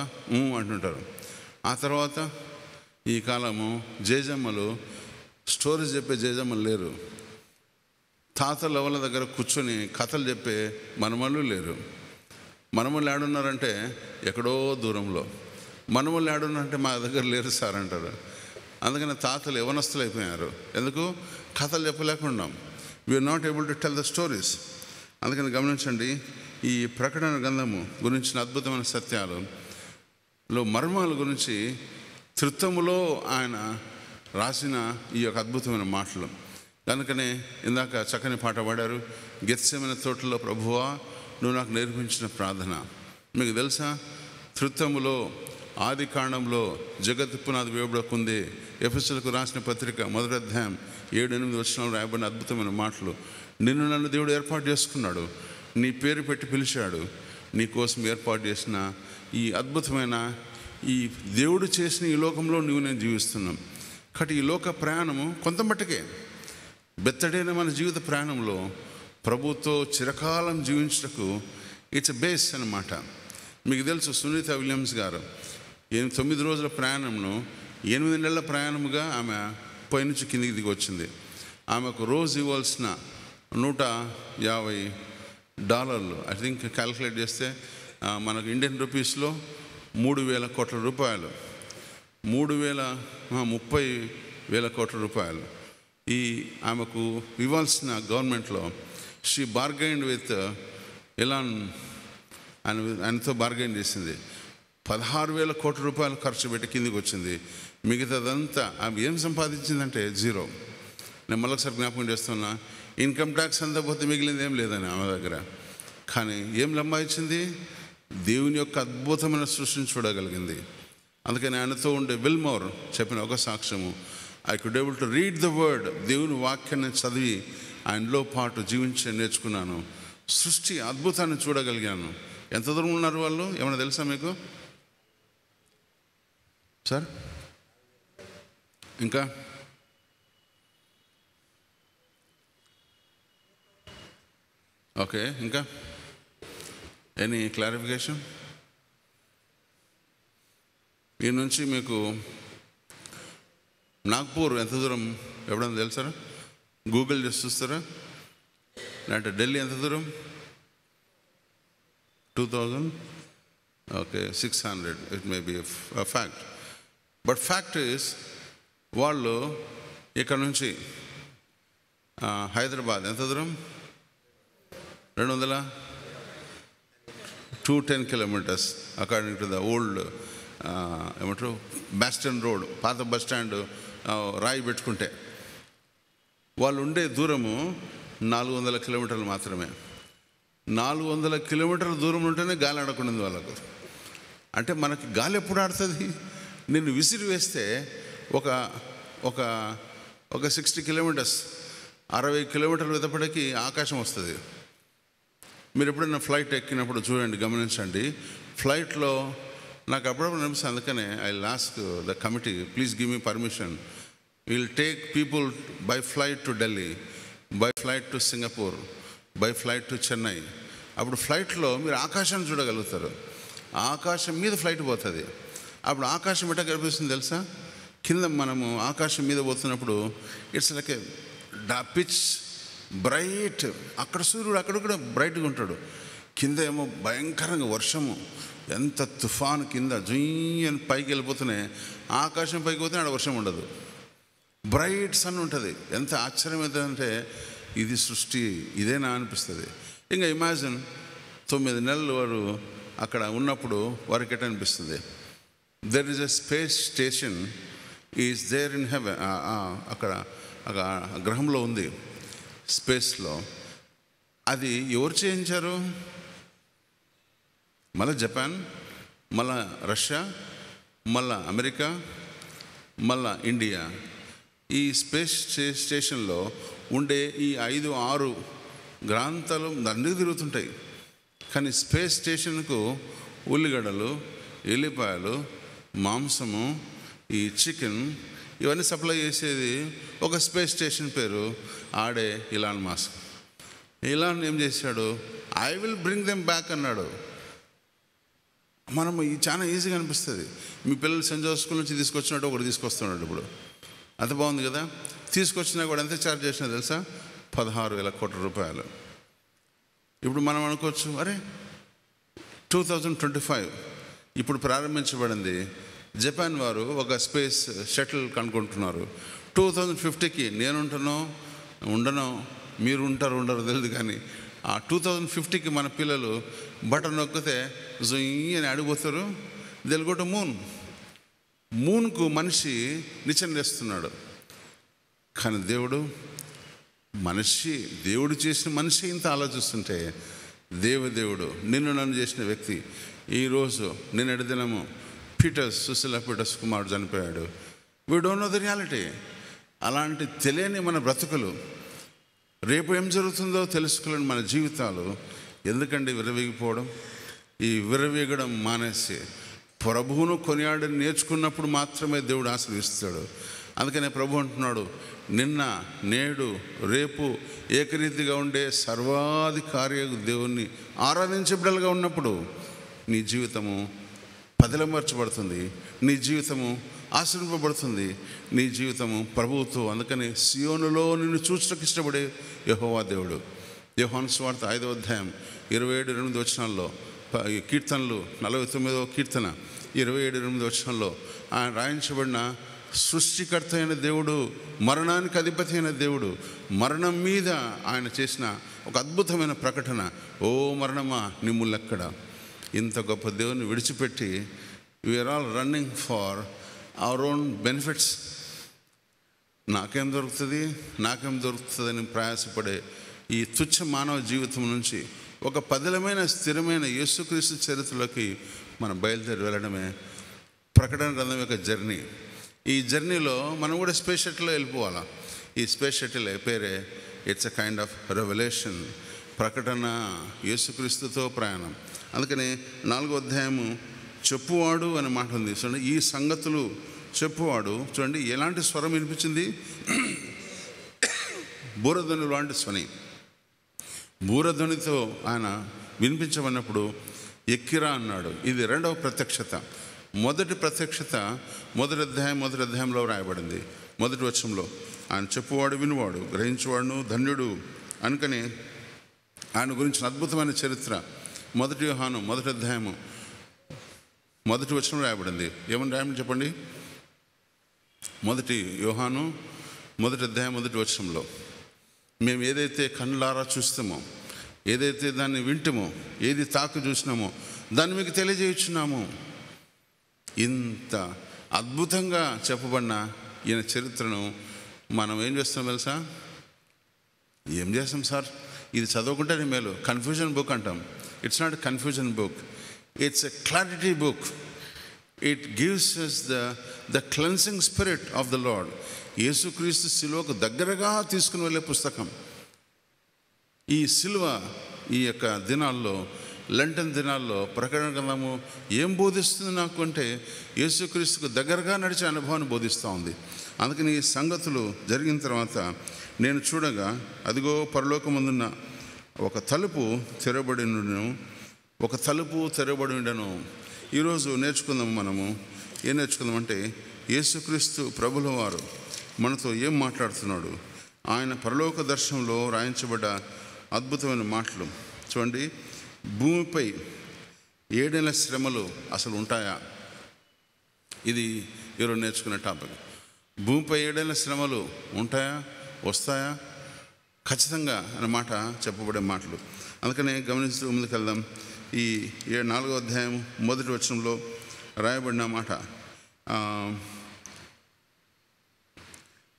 అంటుంటారు. ఆ తర్వాత ఈ కాలము జేజమ్మలు స్టోరీస్ చెప్పే జేజమ్మలు లేరు. తాతల ఎవరి దగ్గర కూర్చొని కథలు చెప్పే మనమళ్ళు లేరు. మనమళ్ళు ఏడున్నారంటే ఎక్కడో దూరంలో. మనమళ్ళు ఏడున్నారంటే మా దగ్గర లేరు సార్ అంటారు. అందుకని తాతలు యవనస్తులు అయిపోయారు. ఎందుకు? కథలు చెప్పలేకుండా. We are not able to tell the stories. అందుకని గమనించండి, ఈ ప్రకటన గ్రంథము గురించిన అద్భుతమైన సత్యాలలో మర్మాల గురించి త్రిత్వములో ఆయన రాసిన ఈ యొక్క అద్భుతమైన మాటలు. కనుకనే ఇందాక చక్కని పాట పాడారు, గెత్సెమనే తోటలో ప్రభువా నువ్వు నాకు నేర్పించిన ప్రార్థన. మీకు తెలుసా, త్రిత్వములో ఆది కాండంలో జగత్తు పునాది వేయబడకుందే ఎఫెసీయులకు రాసిన పత్రిక 1వ అధ్యాయం 7-8 వచనాలు రాయబడిన అద్భుతమైన మాటలు. నిన్ను నన్ను దేవుడు ఏర్పాటు చేసుకున్నాడు, నీ పేరు పెట్టి పిలిచాడు, నీ కోసం ఏర్పాటు చేసిన ఈ అద్భుతమైన ఈ దేవుడు చేసిన ఈ లోకంలో నువ్వు నేను జీవిస్తున్నాం. కాబట్టి ఈ లోక ప్రయాణము కొంత మట్టుకే బెత్తడైన మన జీవిత ప్రయాణంలో ప్రభుతో చిరకాలం జీవించటకు ఇట్స్ బేస్ అన్నమాట. మీకు తెలుసు, సునీత విలియమ్స్ గారు 9 రోజుల ప్రయాణంను 8 నెలల ప్రయాణముగా ఆమె పైనుంచి కిందికి దిగి వచ్చింది. ఆమెకు రోజు ఇవ్వాల్సిన $150 ఐ థింక్ క్యాలిక్యులేట్ చేస్తే మనకు ఇండియన్ రూపీస్లో 3,000 కోట్ల రూపాయలు, 30,000 కోట్ల రూపాయలు ఈ ఆమెకు ఇవ్వాల్సిన గవర్నమెంట్లో. షీ బార్గైన్డ్ విత్ ఎలాన్, ఆయనతో బార్గైన్ చేసింది. 16,000 కోట్ల రూపాయలు ఖర్చు పెట్టి కిందికి వచ్చింది. మిగతాదంతా ఆమె ఏం సంపాదించిందంటే జీరో. నేను మళ్ళొకసారి జ్ఞాపకం చేస్తున్నా, ఇన్కమ్ ట్యాక్స్ అంతా పోతే మిగిలింది ఏం లేదని ఆమె దగ్గర. కానీ ఏం సంపాదించింది? దేవుని యొక్క అద్భుతమైన సృష్టిని చూడగలిగింది. అందుకని ఆయనతో ఉండే విల్మోర్ చెప్పిన ఒక సాక్ష్యము, I could able to read the word, దేవుని వాక్యాన్ని చదివి ఆయనలో పాటు జీవించి నేర్చుకున్నాను, సృష్టి అద్భుతాన్ని చూడగలిగాను. ఎంత దూరం ఉన్నారు వాళ్ళు ఏమైనా తెలుసా మీకు సార్? ఇంకా ఓకే, ఇంకా ఎనీ క్లారిఫికేషన్? ఈ నుంచి మీకు నాగ్పూర్ ఎంత దూరం ఎప్పుడైనా తెలుసారా? గూగుల్ చేసి చూస్తారా? లేదంటే ఢిల్లీ ఎంత దూరం? 2000, okay, 600. It may be a fact. But fact is వాళ్ళు ఇక్కడ నుంచి హైదరాబాద్ ఎంత దూరం? 210 kilometers according to the old ఏమంటారు బ్యాస్టన్ రోడ్, పాత బస్ స్టాండ్ రాయి పెట్టుకుంటే. వాళ్ళు ఉండే దూరము 400 కిలోమీటర్లు మాత్రమే. 400 కిలోమీటర్ల దూరం ఉంటేనే గాలి ఆడకుండా వాళ్ళకు. అంటే మనకి గాలి ఎప్పుడు ఆడుతుంది? నిన్ను విసిరి వేస్తే ఒక ఒక ఒక 60 కిలోమీటర్స్, 60 కిలోమీటర్ల వెతపడికి ఆకాశం వస్తుంది. మీరు ఎప్పుడైనా ఫ్లైట్ ఎక్కినప్పుడు చూడండి, గమనించండి. ఫ్లైట్లో నాకు అప్పుడప్పుడు అనిపిస్తుంది. అందుకనే I ask the committee, please give me permission. Will take people by flight to Delhi, by flight to Singapore, by flight to Chennai. అప్పుడు ఫ్లైట్లో మీరు ఆకాశాన్ని చూడగలుగుతారు. ఆకాశం మీద ఫ్లైట్ పోతుంది. అప్పుడు ఆకాశం ఎట్లా కనిపిస్తుంది తెలుసా? కింద మనము ఆకాశం మీద పోతున్నప్పుడు it's like a pitch bright. అక్కడ సూర్యుడు అక్కడ కూడా బ్రైట్గా ఉంటాడు. కింద ఏమో భయంకరంగా వర్షము, ఎంత తుఫాను కింద జుయ్యని పైకి వెళ్ళిపోతున్నాయి. ఆకాశం పైకి పోతే ఆడ వర్షం ఉండదు, బ్రైట్ సన్ ఉంటుంది. ఎంత ఆశ్చర్యం అవుతుందంటే ఇది సృష్టి ఇదేనా అనిపిస్తుంది. ఇంకా ఇమాజిన్ 9 నెలలు వారు అక్కడ ఉన్నప్పుడు వారికి ఎట్లా అనిపిస్తుంది? There is a space station is there in heaven. అక్కడ గ్రహంలో ఉంది, స్పేస్లో. అది ఎవరు చేయించారు? మళ్ళీ జపాన్, మళ్ళా రష్యా, మళ్ళా అమెరికా, మళ్ళా ఇండియా. ఈ స్పేస్ స్టేషన్లో ఉండే ఈ 5-6 గ్రాంతాలు అన్నీ తిరుగుతుంటాయి. కానీ స్పేస్ స్టేషన్కు ఉల్లిగడ్డలు, ఎల్లిపాయలు, మాంసము, ఈ చికెన్ ఇవన్నీ సప్లై చేసేది ఒక స్పేస్ స్టేషన్ పేరు ఆడే ఇలాన్ మస్క్. ఇలాన్ ఏం చేశాడు? I will bring them back అన్నాడు. మనం చాలా ఈజీగా అనిపిస్తుంది. మీ పిల్లలు సెంట్ జోసెఫ్ స్కూల్ నుంచి తీసుకొచ్చినట్టు ఒకటి తీసుకొస్తున్నాడు. ఇప్పుడు అంత బాగుంది కదా. తీసుకొచ్చినా కూడా ఎంత ఛార్జ్ చేసినా తెలుసా? 16,000 కోట్ల రూపాయలు. ఇప్పుడు మనం అనుకోవచ్చు, అరే 2025 ఇప్పుడు ప్రారంభించబడింది. జపాన్ వారు ఒక స్పేస్ షటిల్ కనుక్కుంటున్నారు. 2050కి నేనుంటానో ఉండనో, మీరు ఉంటారు ఉండరు తెలియదు, కానీ ఆ 2050కి మన పిల్లలు బటన్ నొక్కితే జొయ్యి అని అడిగిపోతారు. దిల్ గో టు మూన్కు మనిషి నిచ్చెన వేస్తున్నాడు. కానీ దేవుడు చేసిన మనిషి ఇంత ఆలోచిస్తుంటే, దేవుడు నిన్ను నన్ను చేసిన వ్యక్తి ఈరోజు నిన్నటి దినము సుశీల పీటర్స్ కుమారుడు చనిపోయాడు. We don't know the reality. అలాంటి తెలియని మన బ్రతుకులు, రేపు ఏం జరుగుతుందో తెలుసుకోలేని మన జీవితాలు ఎందుకండి విర్రవీగిపోవడం? ఈ విర్రవీగడం మానేసి ప్రభువును కొనియాడి నేర్చుకున్నప్పుడు మాత్రమే దేవుడు ఆశీర్వదిస్తాడు. అందుకనే ప్రభు అంటున్నాడు, నిన్న నేడు రేపు ఏకరీతిగా ఉండే సర్వాధికారి దేవుణ్ణి ఆరాధించే బిడ్డలుగా ఉన్నప్పుడు నీ జీవితము పదిలమర్చబడుతుంది, నీ జీవితము ఆశీర్వదింపబడుతుంది, నీ జీవితము ప్రభువుతో. అందుకని సియోనులో నిన్ను చూచుటకు ఇష్టపడే యెహోవా దేవుడు. యోహాను సువార్త 5వ అధ్యాయం 27-28 వచనాల్లో, కీర్తనలు 49వ కీర్తన 27-28 వచనాల్లో ఆయన రాయించబడిన సృష్టికర్త అయిన దేవుడు, మరణానికి అధిపతి అయిన దేవుడు, మరణం మీద ఆయన చేసిన ఒక అద్భుతమైన ప్రకటన. ఓ మరణమా నీ ముల్లెక్కడ? ఇంత గొప్ప దేవుని విడిచిపెట్టి we are all running for our own benefits. నాకేం దొరుకుతుందని ప్రయాసపడే ఈ తుచ్చ మానవ జీవితం నుంచి ఒక పదిలమైన స్థిరమైన యేసుక్రీస్తు చరిత్రలోకి మనం బయలుదేరి వెళ్ళడమే ప్రకటన గ్రంథం యొక్క జర్నీ. ఈ జర్నీలో మనం కూడా స్పేస్ షటిల్లో వెళ్ళిపోవాలా. ఈ స్పేస్ షటిల్ పేరే it's a kind of revolution. ప్రకటన యేసుక్రీస్తుతో ప్రయాణం. అందుకని 4వ అధ్యాయము చెప్పువాడు అనే మాట ఉంది. చూడండి, ఈ సంగతులు చెప్పువాడు. చూడండి ఎలాంటి స్వరం వినిపించింది? బూరధ్వని లాంటి స్వని. బూరధ్వనితో ఆయన వినిపించమన్నప్పుడు ఎక్కిరా అన్నాడు. ఇది 2వ ప్రత్యక్షత. మొదటి ప్రత్యక్షత 1వ అధ్యాయంలో రాయబడింది. 1వ వచనంలో ఆయన చెప్పువాడు, వినువాడు, గ్రహించేవాడును ధన్యుడు. అనుకని ఆయన గురించిన అద్భుతమైన చరిత్ర 1 యోహాను 1వ అధ్యాయము 1వ వచనం రాయబడింది. ఏమని రాయమని చెప్పండి? 1 యోహాను 1వ అధ్యాయం 1వ వచనంలో, మేము ఏదైతే కళ్ళారా చూస్తామో, ఏదైతే దాన్ని వింటామో, ఏది తాకు చూసినామో దాన్ని మీకు తెలియజేయుచున్నాము. ఇంత అద్భుతంగా చెప్పబడిన ఈయన చరిత్రను మనం ఏం చేస్తాం తెలుసా? ఏం చేస్తాం సార్, ఇది చదవకుంటేనే మేలు. కన్ఫ్యూజన్ బుక్ అంటాం. It's not a confusion book, it's a clarity book. It gives us the cleansing spirit of the Lord. యేసుక్రీస్తు సిలువకు దగ్గరగా తీసుకుని వెళ్ళే పుస్తకం ఈ సిలువ. ఈ యొక్క దినాల్లో, లెంటన్ దినాల్లో ప్రకటన గ్రంథము ఏం బోధిస్తుంది నాకు అంటే, యేసుక్రీస్తుకు దగ్గరగా నడిచే అనుభవాన్ని బోధిస్తూ ఉంది. అందుకని ఈ సంగతులు జరిగిన తర్వాత నేను చూడగా, అదిగో పరలోకమందున్న ఒక తలుపు తెరబడి ఉండెను. ఈరోజు నేర్చుకుందాం. మనము ఏం నేర్చుకుందామంటే, యేసుక్రీస్తు ప్రభుల వారు మనతో ఏం మాట్లాడుతున్నాడు, ఆయన పరలోక దర్శనంలో రాయించబడ్డ అద్భుతమైన మాటలు. చూడండి, భూమిపై 7 నెలల శ్రమలు అసలు ఉంటాయా? ఇది ఈరోజు నేర్చుకునే టాపిక్. భూమిపై 7 నెలల శ్రమలు ఉంటాయా, వస్తాయా? ఖచ్చితంగా అనే మాట చెప్పబడే మాటలు. అందుకనే గమనిస్తూ ముందుకెళ్దాం. ఈ 4వ అధ్యాయం 1వ వచనంలో రాయబడిన మాట,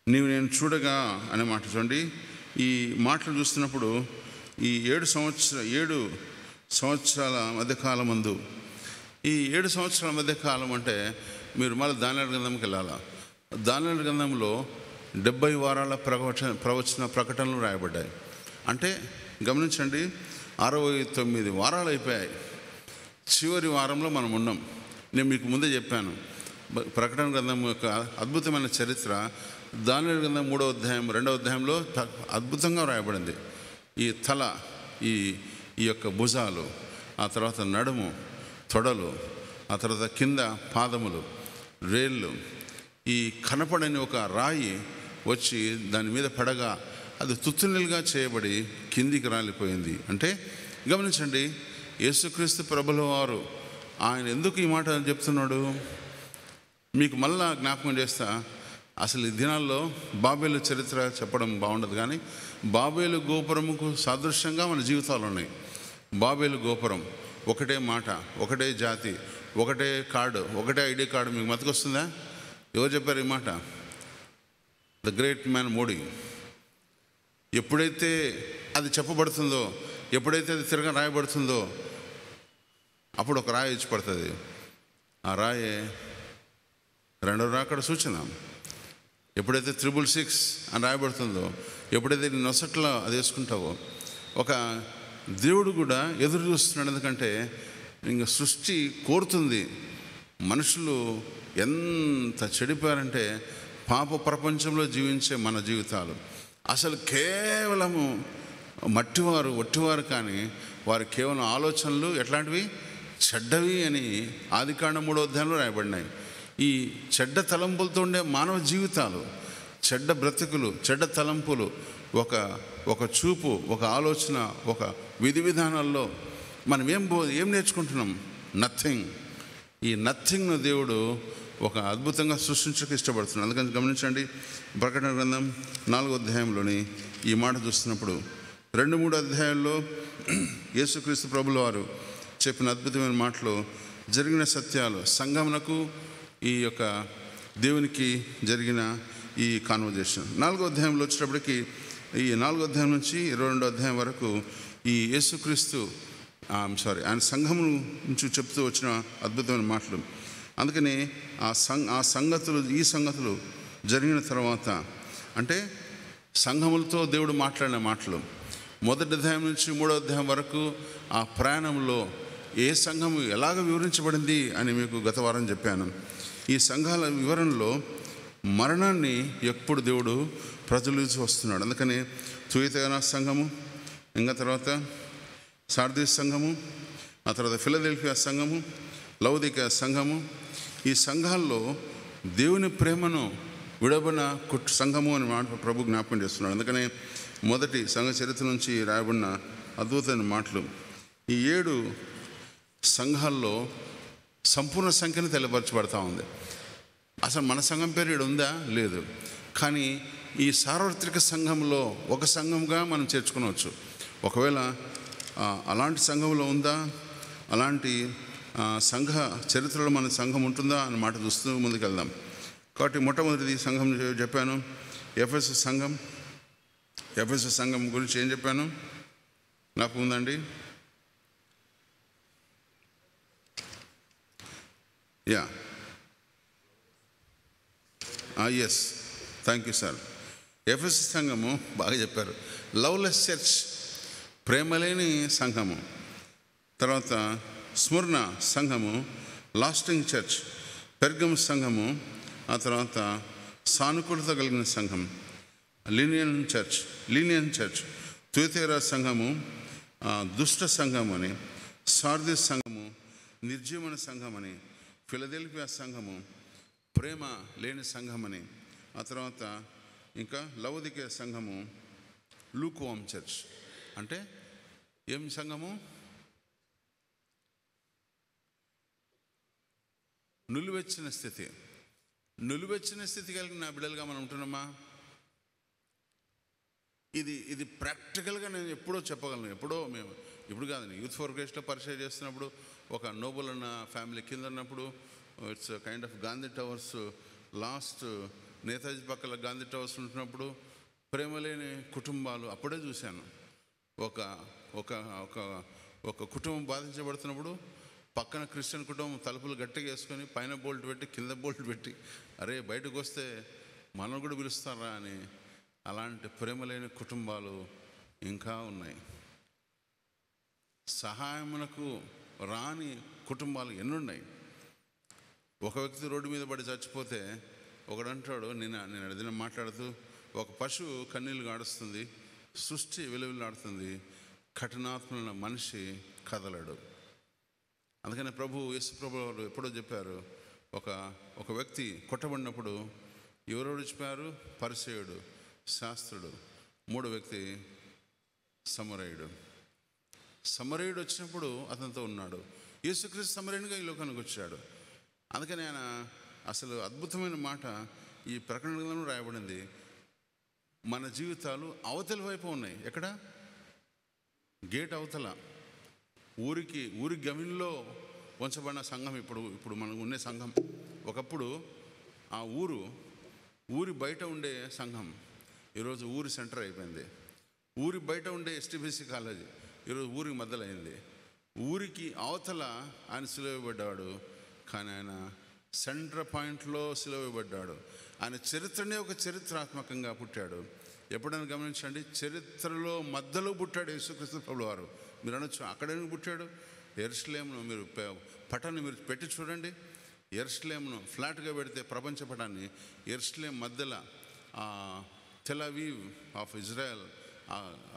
నీవు నేను చూడగా అనే మాట చూడండి. ఈ మాటలు చూస్తున్నప్పుడు ఈ 7 సంవత్సరాల మధ్యకాలం ముందు, ఈ 7 సంవత్సరాల మధ్యకాలం అంటే మీరు మళ్ళీ దానియేలు గ్రంథంకి వెళ్ళాలా. దానియేలు గ్రంథంలో 70 వారాల ప్రవచన ప్రకటనలు రాయబడ్డాయి. అంటే గమనించండి, 69 వారాలు అయిపోయాయి. చివరి వారంలో మనం ఉన్నాం. నేను మీకు ముందే చెప్పాను, ప్రకటన గ్రంథం యొక్క అద్భుతమైన చరిత్ర దానియేలు గ్రంథం 3వ అధ్యాయం 2వ అధ్యాయంలో అద్భుతంగా రాయబడింది. ఈ తల, ఈ యొక్క భుజాలు, ఆ తర్వాత నడుము, తొడలు, ఆ తర్వాత కింద పాదములు, వేళ్ళు, ఈ కనపడని ఒక రాయి వచ్చి దాని మీద పడగా అది తుత్తునిలుగా చేయబడి కిందికి రాలిపోయింది. అంటే గమనించండి, యేసుక్రీస్తు ప్రభుల వారు ఆయన ఎందుకు ఈ మాట చెప్తున్నాడు మీకు మళ్ళా జ్ఞాపకం చేస్తా. అసలు ఈ దినాల్లో బాబేలు చరిత్ర చెప్పడం బాగుండదు, కానీ బాబేలు గోపురముకు సాదృశ్యంగా మన జీవితాలు ఉన్నాయి. బాబేలు గోపురం, ఒకటే మాట, ఒకటే జాతి, ఒకటే కార్డు, ఒకటే ఐడి కార్డు. మీకు మతకొస్తుందా? ఎవరు చెప్పారు ఈ మాట? The great man Modi. ఎప్పుడైతే అది చెప్పబడుతుందో, ఎప్పుడైతే అది తిరగ రాయబడుతుందో, అప్పుడు ఒక రాయి ఇచ్చి పడుతుంది. ఆ రాయే రెండవ రాకడ సూచన. ఎప్పుడైతే 666 అని రాయబడుతుందో, ఎప్పుడైతే నీ నొసట్లో అది వేసుకుంటావో, ఒక దేవుడు కూడా ఎదురు చూస్తున్నాడు. ఎందుకంటే ఇంక సృష్టి కోరుతుంది. మనుషులు ఎంత చెడిపోయారంటే, పాప ప్రపంచంలో జీవించే మన జీవితాలు అసలు కేవలము మట్టివారు, ఒట్టివారు, కానీ వారి కేవలం ఆలోచనలు ఎట్లాంటివి? చెడ్డవి అని ఆదికాండం 3వ అధ్యాయంలో రాయబడినాయి. ఈ చెడ్డ తలంపులతో ఉండే మానవ జీవితాలు, చెడ్డ బ్రతుకులు, చెడ్డ తలంపులు, ఒక చూపు, ఒక ఆలోచన, ఒక విధి విధానాల్లో మనం ఏం నేర్చుకుంటున్నాం? నథింగ్. ఈ నథింగ్ను దేవుడు ఒక అద్భుతంగా సృష్టించక ఇష్టపడుతున్నాడు. అందుకని గమనించండి, ప్రకటన గ్రంథం 4వ అధ్యాయంలోని ఈ మాట చూస్తున్నప్పుడు 2-3 అధ్యాయాల్లో యేసుక్రీస్తు ప్రభుల వారు చెప్పిన అద్భుతమైన మాటలు, జరిగిన సత్యాలు, సంఘమునకు ఈ యొక్క దేవునికి జరిగిన ఈ కాన్వర్జేషన్. 4వ అధ్యాయంలో వచ్చేటప్పటికి, ఈ 4వ అధ్యాయం నుంచి 22వ అధ్యాయం వరకు ఈ యేసుక్రీస్తు ఆయన సంఘము నుంచి చెప్తూ వచ్చిన అద్భుతమైన మాటలు. అందుకని ఈ సంగతులు జరిగిన తర్వాత, అంటే సంఘములతో దేవుడు మాట్లాడిన మాటలు 1వ అధ్యాయం నుంచి 3వ అధ్యాయం వరకు ఆ ప్రయాణంలో ఏ సంఘము ఎలాగ వివరించబడింది అని మీకు గత వారం చెప్పాను. ఈ సంఘాల వివరణలో మరణాన్ని ఎప్పుడు దేవుడు ప్రజలించి వస్తున్నాడు. అందుకని తుయతైనా సంఘము, ఇంకా తర్వాత సార్దీస్ సంఘము, ఆ తర్వాత ఫిలదెల్ఫియా సంఘము, లవోదికయ సంఘము, ఈ సంఘాల్లో దేవుని ప్రేమను విడబడిన సంఘము అని మాట ప్రభు జ్ఞాపకం చేస్తున్నాడు. అందుకనే మొదటి సంఘ చరిత్ర నుంచి రాయబడిన అద్భుతమైన మాటలు, ఈ 7 సంఘాల్లో సంపూర్ణ సంఖ్యను తెలియపరచబడతా ఉంది. అసలు మన సంఘం పేరు ఇక్కడ ఉందా? లేదు. కానీ ఈ సార్వత్రిక సంఘంలో ఒక సంఘంగా మనం చేర్చుకోవచ్చు. ఒకవేళ అలాంటి సంఘంలో ఉందా, అలాంటి సంఘ చరిత్రలో మన సంఘం ఉంటుందా అన్న మాట చూస్తూ ముందుకెళ్దాం. కాబట్టి మొట్టమొదటిది సంఘం చెప్పాను, ఎఫెసస్ సంఘం. ఎఫెసస్ సంఘం గురించి ఏం చెప్పాను నాకు ఉందండి? Yes, thank you sir. Ephesus సంఘము బాగా చెప్పారు. లవ్లెస్ చర్చ్, ప్రేమలేని సంఘము. తర్వాత స్ముర్ణ సంఘము, లాస్టింగ్ చర్చ్. పెర్గమ్ సంఘము, ఆ తర్వాత సానుకూలత కలిగిన సంఘం, లీనియన్ చర్చ్. తుయతైరా సంఘము దుష్ట సంఘం అని, సార్దీస్ సంఘము నిర్జీవన సంఘం అని, ఫిలదెల్ఫియా సంఘము ప్రేమ లేని సంఘమని, ఆ తర్వాత ఇంకా లవోదికయ సంఘము లూక్వామ్ చర్చ్. అంటే ఏం సంఘము? నులివెచ్చిన స్థితి కలిగిన బిడ్డలుగా మనం ఉంటున్నామా? ఇది ప్రాక్టికల్గా నేను ఎప్పుడో చెప్పగలను. ఎప్పుడో మేము ఇప్పుడు కాదు, యూత్ ఫర్ క్రైస్ట్లో పరిచయం చేస్తున్నప్పుడు ఒక నోబుల్ అన్న ఫ్యామిలీ కింద ఉన్నప్పుడు, it's kind of Gandhi towers last Netaji పక్కల గాంధీ టవర్స్ ఉంటున్నప్పుడు ప్రేమ లేని కుటుంబాలు అప్పుడే చూశాను. ఒక ఒక ఒక ఒక కుటుంబం బాధించబడుతున్నప్పుడు పక్కన క్రిస్టియన్ కుటుంబం తలుపులు గట్టిగా వేసుకొని పైన బోల్ట్ పెట్టి కింద బోల్ట్ పెట్టి, అరే బయటకు వస్తే మనం కూడా పిలుస్తారా అని, అలాంటి ప్రేమ లేని కుటుంబాలు ఇంకా ఉన్నాయి. సహాయమునకు రాని కుటుంబాలు ఎన్నున్నాయి. ఒక వ్యక్తి రోడ్డు మీద పడి చచ్చిపోతే ఒకడంటాడు, నేను ఏదైనా మాట్లాడుతూ, ఒక పశువు కన్నీళ్ళు గాడుస్తుంది, సృష్టి విలువలాడుతుంది, కఠినాత్మల మనిషి కదలడు. అందుకని యేసు ప్రభు ఎప్పుడో చెప్పారు, ఒక వ్యక్తి కొట్టబడినప్పుడు ఎవరు విడిచిపోయారు? పరిసయ్యుడు, శాస్త్రుడు, మూడో వ్యక్తి సమరయుడు. సమరయుడు వచ్చినప్పుడు అతనితో ఉన్నాడు. యేసుక్రీస్తు సమరయునిగా ఈ లోకానికి వచ్చాడు. అందుకని ఆయన అసలు అద్భుతమైన మాట ఈ ప్రకటన గ్రంథంలో రాయబడింది. మన జీవితాలు అవతల వైపు ఉన్నాయి. ఎక్కడ? గేట్ అవతల, ఊరి గమిలో ఉంచబడిన సంఘం. ఇప్పుడు మనకు ఉండే సంఘం ఒకప్పుడు ఆ ఊరి బయట ఉండే సంఘం ఈరోజు ఊరి సెంటర్ అయిపోయింది. ఊరి బయట ఉండే ఎస్టీబీసీ కాలేజీ ఈరోజు ఊరికి మధ్యలో అయింది. ఊరికి అవతల ఆయన సిలువబడ్డాడు, కానీ ఆయన సెంటర్ పాయింట్లో సిలువబడ్డాడు. ఆయన చరిత్రనే ఒక చరిత్రాత్మకంగా పుట్టాడు. ఎప్పుడైనా గమనించండి, చరిత్రలో మధ్యలో పుట్టాడు యేసుక్రీస్తు ప్రభువు వారు. మీరు అనొచ్చు, అక్కడేమి పుట్టాడు? యెరూషలేమును మీరు పటాన్ని మీరు పెట్టి చూడండి. యెరూషలేమును ఫ్లాట్గా పెడితే ప్రపంచ పటాన్ని, యెరూషలేం మధ్యలో టెల్ అవీవ్ ఆఫ్ ఇజ్రాయెల్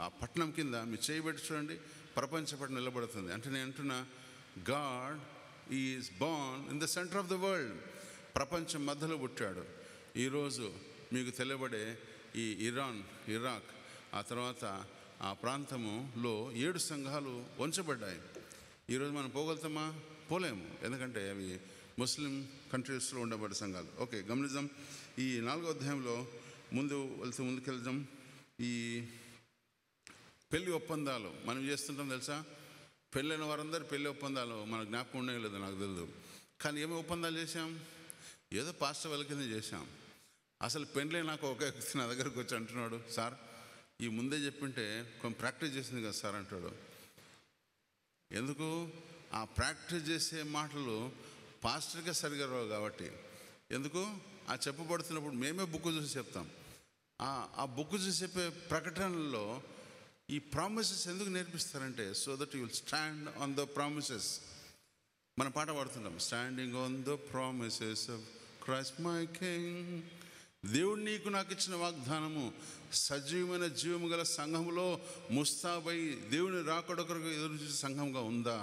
ఆ పట్టణం కింద మీరు చేయబెట్టి చూడండి, ప్రపంచ పట్టణం నిలబడుతుంది. అంటే నేను అంటున్నా, God is Born in the centre of the world. ప్రపంచం మధ్యలో పుట్టాడు. ఈరోజు మీకు తెలియబడే ఈ ఇరాక్ ఆ తర్వాత ఆ ప్రాంతములో 7 సంఘాలు ఉంచబడ్డాయి. ఈరోజు మనం పోగలుగుతామా? పోలేము. ఎందుకంటే అవి ముస్లిం కంట్రీస్లో ఉండబడే సంఘాలు. ఓకే, గమనిద్దాం. ఈ 4వ అధ్యాయంలో ముందుకెళ్దాం. ఈ పెళ్లి ఒప్పందాలు మనం చేస్తుంటాం తెలుసా? పెళ్ళైన వారందరూ పెళ్లి ఒప్పందాలు మన జ్ఞాపకం ఉండేవి లేదు, నాకు తెలియదు. కానీ ఏమి ఒప్పందాలు చేశాం? ఏదో పాస్టర్ వాళ్ళ కింద చేశాం. అసలు పెళ్ళే నాకు ఒక వ్యక్తి నా దగ్గరకు వచ్చి అంటున్నాడు, సార్ ఈ ముందే చెప్పింటే కొంచెం ప్రాక్టీస్ చేసింది కదా సార్ అంటాడు. ఎందుకు? ఆ ప్రాక్టీస్ చేసే మాటలు పాస్టర్గా సరిగా రావు కాబట్టి. ఎందుకు? ఆ చెప్పబడుతున్నప్పుడు మేమే బుక్ చూసి చెప్తాం. ఆ బుక్ చూసి చెప్పే ప్రకటనలో ఈ ప్రామిసెస్ ఎందుకు నేర్పిస్తారంటే, so that you will stand on the promises. మనం పాట పాడుతుంటాం, standing on the promises of Christ my king. దేవుడు నీకు నాకు ఇచ్చిన వాగ్దానము సజీవమైన జీవము గల సంఘములో ముస్తాబై దేవుని రాకడొకరికి ఎదురు చూసే సంఘంగా ఉందా?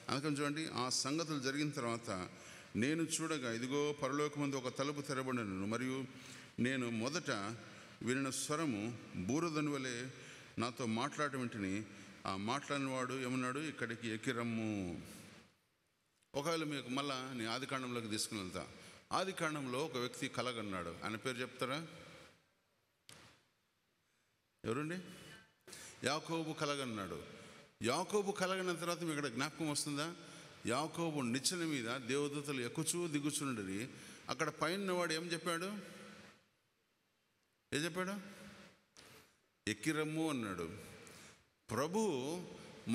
అందుకని చూడండి, ఆ సంగతులు జరిగిన తర్వాత నేను చూడగా ఇదిగో పరలోకమందు ఒక తలుపు తెరబడినను, మరియు నేను మొదట వినిన స్వరము బూరధను వలె నాతో మాట్లాడటం వింటిని. ఆ మాట్లాడిన వాడు ఏమన్నాడు? ఇక్కడికి ఎక్కిరమ్ము. ఒకవేళ మీకు మళ్ళా నీ ఆది కాండంలోకి తీసుకుని వెళ్తా. ఆది కాండంలో ఒక వ్యక్తి కలగన్నాడు. ఆయన పేరు చెప్తారా? ఎవరండి? యాకోబు కలగన్నాడు. యాకోబు కలగన తర్వాత మీకు ఇక్కడ జ్ఞాపకం వస్తుందా? యాకోబు నిచ్చెన మీద దేవదూతలు ఎక్కుచూ దిగుచుండరి. అక్కడ పైన వాడు ఏం చెప్పాడు? ఎక్కిరమ్ము అన్నాడు. ప్రభు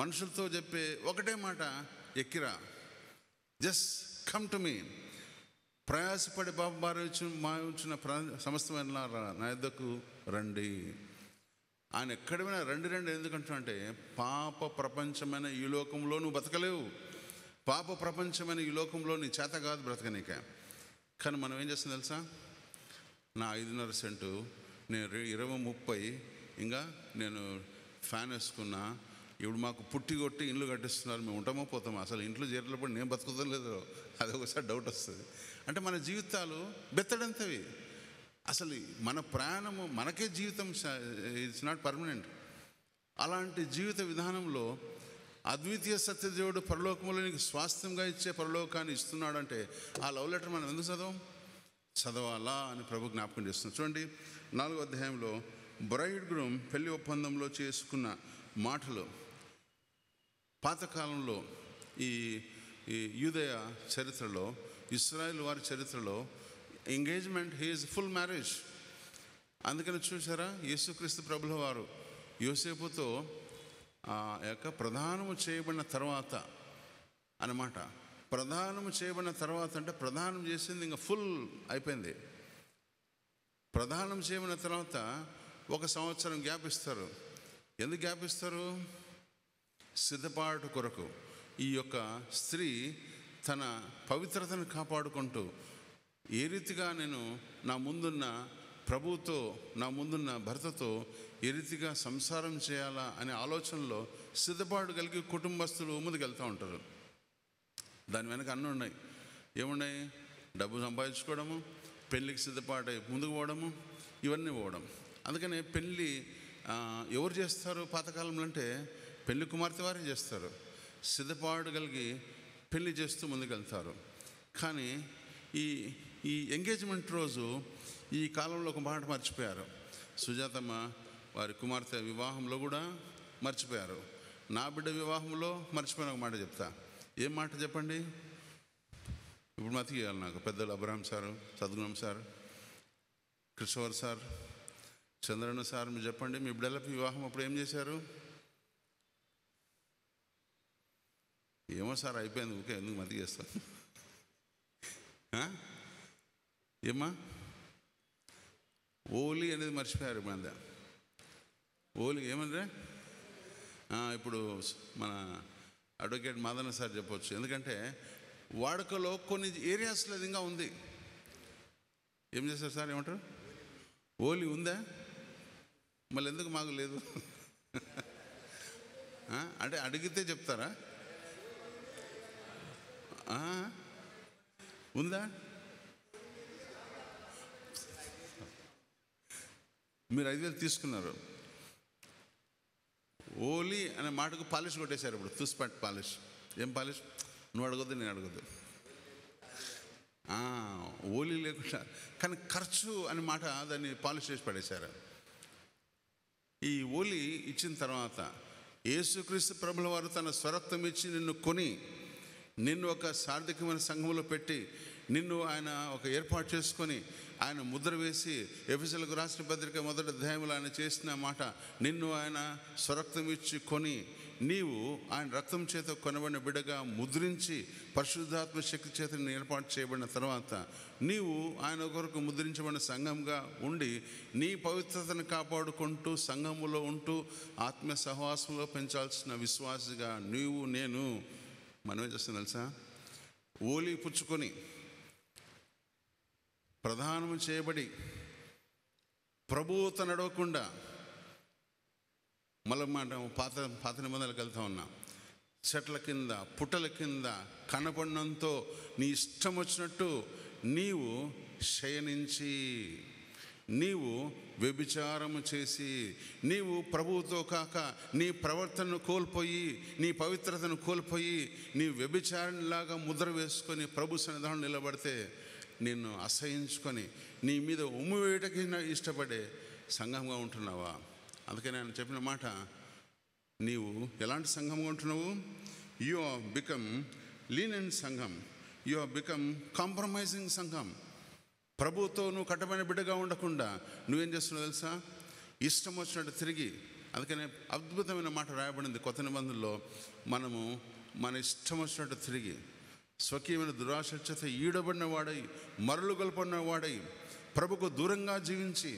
మనుషులతో చెప్పే ఒకటే మాట, ఎక్కిరా, జస్ట్ కమ్ టు మీ. ప్రయాసపడి భావించిన సమస్తమైన నా యొద్దకు రండి. ఆయన ఎక్కడ పోయినా రండి ఎందుకంటే పాప ప్రపంచమైన ఈ లోకంలో నువ్వు బతకలేవు. పాప ప్రపంచమైన ఈ లోకంలో నీ చేత కాదు బ్రతకనీక. కానీ మనం ఏం చేస్తాం తెలుసా? నా 5.5 సెంటు నేను 20-30 ఇంకా నేను ఫ్యాన్ వేసుకున్నా. ఇప్పుడు మాకు పుట్టి కొట్టి ఇండ్లు కట్టిస్తున్నారు, మేము ఉంటామో పోతామో, అసలు ఇంట్లో చేరలేపడి నేను బతుకుతాం లేదో అది ఒకసారి డౌట్ వస్తుంది. అంటే మన జీవితాలు బెత్తడంతవి. అసలు మన ప్రయాణము మనకే జీవితం, ఇట్స్ నాట్ పర్మనెంట్. అలాంటి జీవిత విధానంలో అద్వితీయ సత్యదేవుడు పరలోకంలో నీకు స్వాస్థ్యంగా ఇచ్చే పరలోకాన్ని ఇస్తున్నాడంటే ఆ లవ్ లెటర్ మనం ఎందుకు చదవాలా అని ప్రభు జ్ఞాపకం చేస్తున్నాం. చూడండి 4వ అధ్యాయంలో బ్రైడ్ గ్రూమ్ పెళ్లి ఒప్పందంలో చేసుకున్న మాటలు పాతకాలంలో ఈ యూదయ చరిత్రలో, ఇశ్రాయేల్ వారి చరిత్రలో ఎంగేజ్మెంట్ ఈజ్ ఫుల్ మ్యారేజ్. అందుకని చూసారా, యేసుక్రీస్తు ప్రభుల వారు యోసేపుతో యొక్క ప్రధానము చేయబడిన తర్వాత అన్నమాట. ప్రధానము చేయబడిన తర్వాత అంటే ప్రధానం చేసింది ఇంకా ఫుల్ అయిపోయింది. ప్రధానం చేయబడిన తర్వాత 1 సంవత్సరం గ్యాప్ ఇస్తారు. ఎందుకు గ్యాప్ ఇస్తారు? సిద్ధపాటు కొరకు. ఈ యొక్క స్త్రీ తన పవిత్రతను కాపాడుకుంటూ ఏ రీతిగా నేను నా ముందున్న ప్రభువుతో, నా ముందున్న భర్తతో ఏ రీతిగా సంసారం చేయాలా అనే ఆలోచనలో సిద్ధపాటు కలిగి కుటుంబస్తులు ముందుకెళ్తూ ఉంటారు. దాని వెనక అన్నీ ఉన్నాయి. ఏమున్నాయి? డబ్బు సంపాదించుకోవడము, పెళ్ళికి సిద్ధపాటు ముందుకు పోవడము, ఇవన్నీ పోవడం. అందుకని పెళ్ళి ఎవరు చేస్తారు పాతకాలంలో అంటే పెళ్లి కుమార్తె వారే చేస్తారు. సిద్ధపాటు కలిగి పెళ్లి చేస్తూ ముందుకెళ్తారు. కానీ ఈ ఎంగేజ్మెంట్ రోజు ఈ కాలంలో ఒక మాట మర్చిపోయారు. సుజాతమ్మ వారి కుమార్తె వివాహంలో కూడా మర్చిపోయారు. నా బిడ్డ వివాహంలో మర్చిపోయిన ఒక మాట చెప్తా. ఏం మాట చెప్పండి? ఇప్పుడు మతికేయాలి నాకు. పెద్దలు Abraham sir, Sadgunam sir, Krishnavar sir, Chandranna sir, మీరు చెప్పండి, మీ బిడ్డల వివాహం అప్పుడు ఏం చేశారు? ఏమో సార్ అయిపోయింది, ఓకే, ఎందుకు మతి చేస్తాను? ఏమ్మా? ఓలి అనేది మర్చిపోయారు. మన ఓలి ఏమన్నా ఇప్పుడు మన అడ్వకేట్ మాదన్న సార్ చెప్పవచ్చు. ఎందుకంటే వాడుకలో కొన్ని ఏరియాస్లో అది ఇంకా ఉంది. ఏం చేస్తారు సార్? ఏమంటారు? ఓలి ఉందా? మళ్ళీ ఎందుకు మాకు లేదు? అంటే అడిగితే చెప్తారా? ఉందా? మీరు 5,000 తీసుకున్నారు. ఓలీ అనే మాటకు పాలిష్ కొట్టేశారు. ఇప్పుడు తుస్పాట్ పాలిష్. ఏం పాలిష్? నువ్వు అడగొద్దు, నేను అడగొద్దు. ఓలీ లేకుండా, కానీ ఖర్చు అనే మాట దాన్ని పాలిష్ చేసి పడేశారు. ఈ ఓలీ ఇచ్చిన తర్వాత యేసుక్రీస్తు ప్రభుల వారు తన స్వరక్తం ఇచ్చి నిన్ను కొని, నిన్ను ఒక సార్థకమైన సంఘంలో పెట్టి, నిన్ను ఆయన ఒక ఏర్పాటు చేసుకొని ఆయన ముద్ర వేసి ఎఫెసీయులకు రాసిన పత్రిక 1వ అధ్యాయంలో ఆయన చేసిన మాట, నిన్ను ఆయన స్వరక్తం ఇచ్చి కొని, నీవు ఆయన రక్తం చేత కొనబడిన బిడ్డగా ముద్రించి పరిశుద్ధాత్మ శక్తి చేత ఏర్పాటు చేయబడిన తర్వాత నీవు ఆయన కొరకు ముద్రించబడిన సంఘంగా ఉండి నీ పవిత్రతను కాపాడుకుంటూ సంఘములో ఉంటూ ఆత్మ సహవాసంలో పెంచాల్సిన విశ్వాసిగా నీవు నేను మనమేం చేస్తాం తెలుసా? ఓలి పుచ్చుకొని ప్రధానము చేయబడి ప్రభువుతో నడవకుండా మళ్ళీ మాట పాత నిబంధనలకు వెళ్తా ఉన్నాం. చెట్ల కింద, పుట్టల కింద కనపడినంతో నీ ఇష్టం వచ్చినట్టు నీవు శయనించి, నీవు వ్యభిచారము చేసి, నీవు ప్రభువుతో కాక నీ ప్రవర్తనను కోల్పోయి, నీ పవిత్రతను కోల్పోయి, నీ వ్యభిచారణలాగా ముద్ర వేసుకొని ప్రభు సన్నిధానం నిలబడితే నిన్ను అసహించుకొని నీ మీద ఉమ్ము వేయటకి ఇష్టపడే సంఘంగా ఉంటున్నావా? అందుకని నేను చెప్పిన మాట, నీవు ఎలాంటి సంఘంగా ఉంటున్నావు? యు ఆర్ బికమ్ లీనెంట్ సంఘం, యు ఆర్ బికమ్ కాంప్రమైజింగ్ సంఘం. ప్రభువుతో నువ్వు కట్టబడిన బిడ్డగా ఉండకుండా నువ్వేం చేస్తున్నావు తెలుసా? ఇష్టం వచ్చినట్టు తిరిగి. అందుకనే అద్భుతమైన మాట రాయబడింది కొత్త నిబంధనలో, మనము మన ఇష్టం వచ్చినట్టు తిరిగి స్వకీయమైన దురాశ చేత ఈడబడిన వాడై, మరలు గొల్పడిన వాడై, ప్రభుకు దూరంగా జీవించి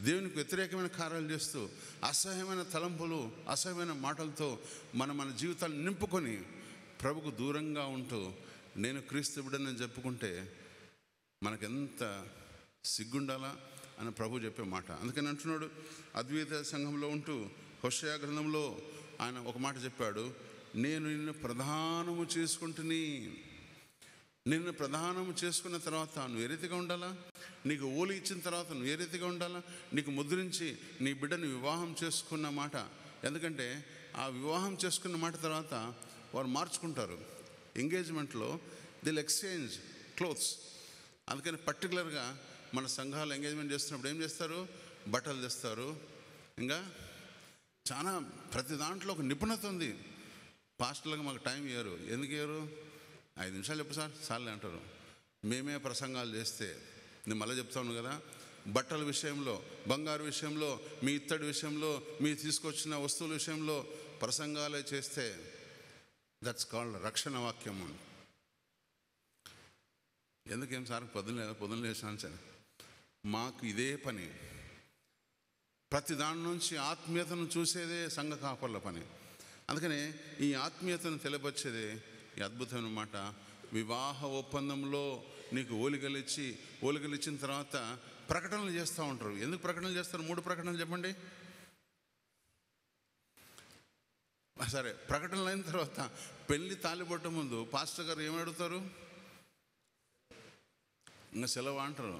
దేవునికి వ్యతిరేకమైన కార్యాలు చేస్తూ అసహ్యమైన తలంపులు, అసహ్యమైన మాటలతో మన జీవితాన్ని నింపుకొని ప్రభుకు దూరంగా ఉంటూ నేను క్రీస్తు బిడ్డని చెప్పుకుంటే మనకెంత సిగ్గుండాలా అని ప్రభు చెప్పే మాట. అందుకని అంటున్నాడు, అద్వైత సంఘంలో ఉంటూ హోషేయ గ్రంథంలో ఆయన ఒక మాట చెప్పాడు, నేను నిన్ను ప్రధానము చేసుకుంటుని. నిన్ను ప్రధానము చేసుకున్న తర్వాత నువ్వు ఏ రీతిగా ఉండాలా? నీకు ఓలి ఇచ్చిన తర్వాత నువ్వు ఏ రీతిగా ఉండాలా? నీకు ముద్రించి నీ బిడ్డని వివాహం చేసుకున్న మాట. ఎందుకంటే ఆ వివాహం చేసుకున్న మాట తర్వాత వారు మార్చుకుంటారు. ఎంగేజ్మెంట్లో దిల్ ఎక్స్చేంజ్ క్లోత్స్. అందుకని పర్టికులర్గా మన సంఘాలు ఎంగేజ్మెంట్ చేస్తున్నప్పుడు ఏం చేస్తారు? బట్టలు తెస్తారు, ఇంకా చాలా ప్రతి దాంట్లో ఒక నిపుణత ఉంది. పాస్టర్లకు మాకు టైం ఇవ్వరు. ఎందుకు ఇవ్వరు? 5 నిమిషాలు చెప్పు సార్ చాలే అంటారు. మేమే ప్రసంగాలు చేస్తే, నేను మళ్ళీ చెప్తాను కదా, బట్టల విషయంలో, బంగారు విషయంలో, మీ ఇత్తడి విషయంలో, మీ తీసుకొచ్చిన వస్తువుల విషయంలో ప్రసంగాలే చేస్తే దట్స్ కాల్డ్ రక్షణ వాక్యము. ఎందుకేం సార్ పొద్దున్న లేచాను సార్, మాకు ఇదే పని. ప్రతి దాని నుంచి ఆత్మీయతను చూసేదే సంఘ కాపర్ల పని. అందుకనే ఈ ఆత్మీయతను తెలియపరిచేదే ఈ అద్భుతమైన మాట. వివాహ ఒప్పందంలో నీకు ఓలికలిచ్చిన తర్వాత ప్రకటనలు చేస్తూ ఉంటారు. ఎందుకు ప్రకటనలు చేస్తారు? 3 ప్రకటనలు చెప్పండి. సరే, ప్రకటనలు అయిన తర్వాత పెళ్ళి తాళిబొట్ట ముందు పాస్టర్ గారు ఏమని అడుగుతారు? ఇంకా సెలవు అంటారు.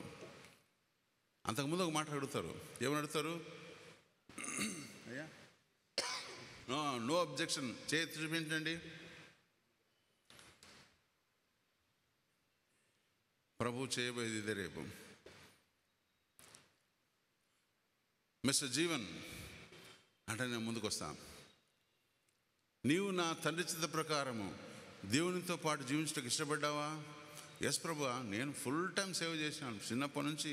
అంతకుముందు ఒక మాట అడుగుతారు. ఏమని అడుగుతారు? అయ్యా నో అబ్జెక్షన్, చేతి చూపించండి. ప్రభు చేయబోయేది ఇదే రేపు. మిస్టర్ జీవన్ అంటే నేను ముందుకు వస్తాను. నీవు నా తండ్రి చిత్త ప్రకారము దేవునితో పాటు జీవించడానికి ఇష్టపడ్డావా? ఎస్ ప్రభు, నేను ఫుల్ టైం సేవ చేసినాను, చిన్నప్పటి నుంచి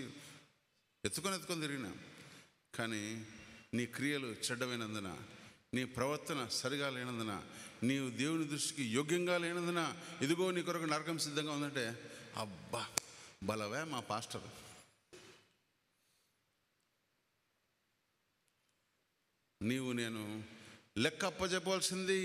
ఎత్తుకొని తిరిగినా. కానీ నీ క్రియలు చెడ్డమైనందున, నీ ప్రవర్తన సరిగా లేనందున, నీవు దేవుని దృష్టికి యోగ్యంగా లేనందున ఇదిగో నీ కొరకు నరకం సిద్ధంగా ఉందంటే, అబ్బా బలవే మా పాస్టర్. నీవు నేను లెక్క అప్పచెప్పవలసింది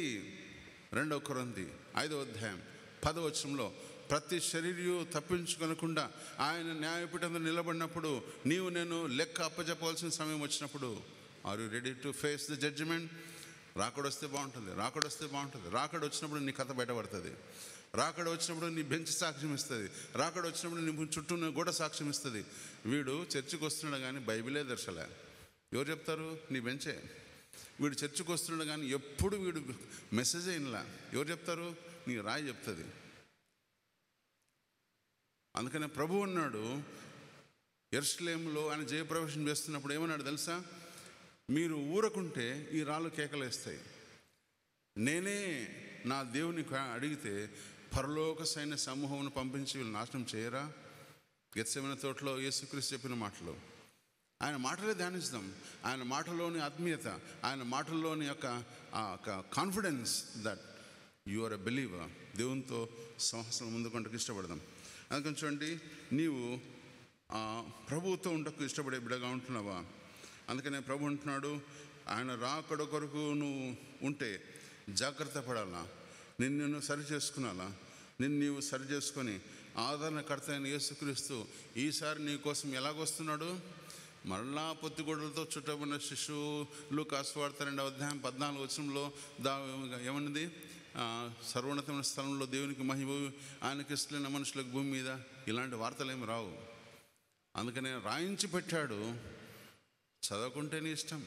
2 కొరింథీ 5వ అధ్యాయం 10వ వచనంలో, ప్రతి శరీరము తప్పించుకొనకుండా ఆయన న్యాయపీఠంలో నిలబడినప్పుడు నీవు నేను లెక్క అప్పచెప్పవలసిన సమయం వచ్చినప్పుడు, are you ready to face the judgment? రాకడొస్తే బాగుంటుంది, రాకడ వచ్చినప్పుడు నీ కథ బయటపడుతుంది. రాకడ వచ్చినప్పుడు నీ బెంచ్ సాక్ష్యం ఇస్తుంది. రాకడ వచ్చినప్పుడు నీ చుట్టూ గోడ సాక్ష్యం ఇస్తుంది. వీడు చర్చికి వస్తున్నాడు కానీ బైబిలే దర్శలే. ఎవరు చెప్తారు? నీ బెంచే. వీడు చర్చికి వస్తున్నాడు కానీ ఎప్పుడు వీడు మెసేజ్ అయినలా ఎవరు చెప్తారు? నీ రాయి చెప్తుంది. అందుకనే ప్రభు అన్నాడు, యెరూషలేములో ఆయన జయప్రవేశం చేస్తున్నప్పుడు ఏమన్నాడు తెలుసా? మీరు ఊరకుంటే ఈ రాళ్ళు కేకలేస్తాయి. నేనే నా దేవుని అడిగితే పరలోక సైన్య సమూహమును పంపించి వీళ్ళు నాశనం చేయరా? గెత్సేమనే తోటలో యేసుక్రీస్తు చెప్పిన మాటలు, ఆయన మాటలే ధ్యానిస్తాం. ఆయన మాటలోని ఆత్మీయత, ఆయన మాటల్లోని యొక్క confidence that you are a believer. దేవునితో సంవత్సరం ముందుకుంటకు ఇష్టపడదాం. అందుకని చూడండి, నీవు ప్రభువుతో ఉండకు ఇష్టపడే బిడ్డగా ఉంటున్నావా? అందుకనే ప్రభు అంటున్నాడు, ఆయన రాకడ కొరకు నువ్వు ఉంటే జాగ్రత్త పడాలా, నిన్ను సరి చేసుకున్నాలా, నీవు సరి చేసుకొని ఆదరణకర్త అయిన యేసుక్రీస్తు ఈసారి నీ కోసం ఎలాగొస్తున్నాడు? మరలా పొత్తిగొడ్డలతో చుట్టబడిన శిశువులు కాసువార్త 2వ అధ్యాయం 14వ వచనంలో ఏమన్నది? సర్వోన్నతమైన స్థలంలో దేవునికి మహిమ, ఆయనకి ఇష్టమైన మనుషులకు భూమి మీద. ఇలాంటి వార్తలు ఏమి రావు. అందుకనే రాయించి పెట్టాడు. చదవకుంటే నీ ఇష్టం.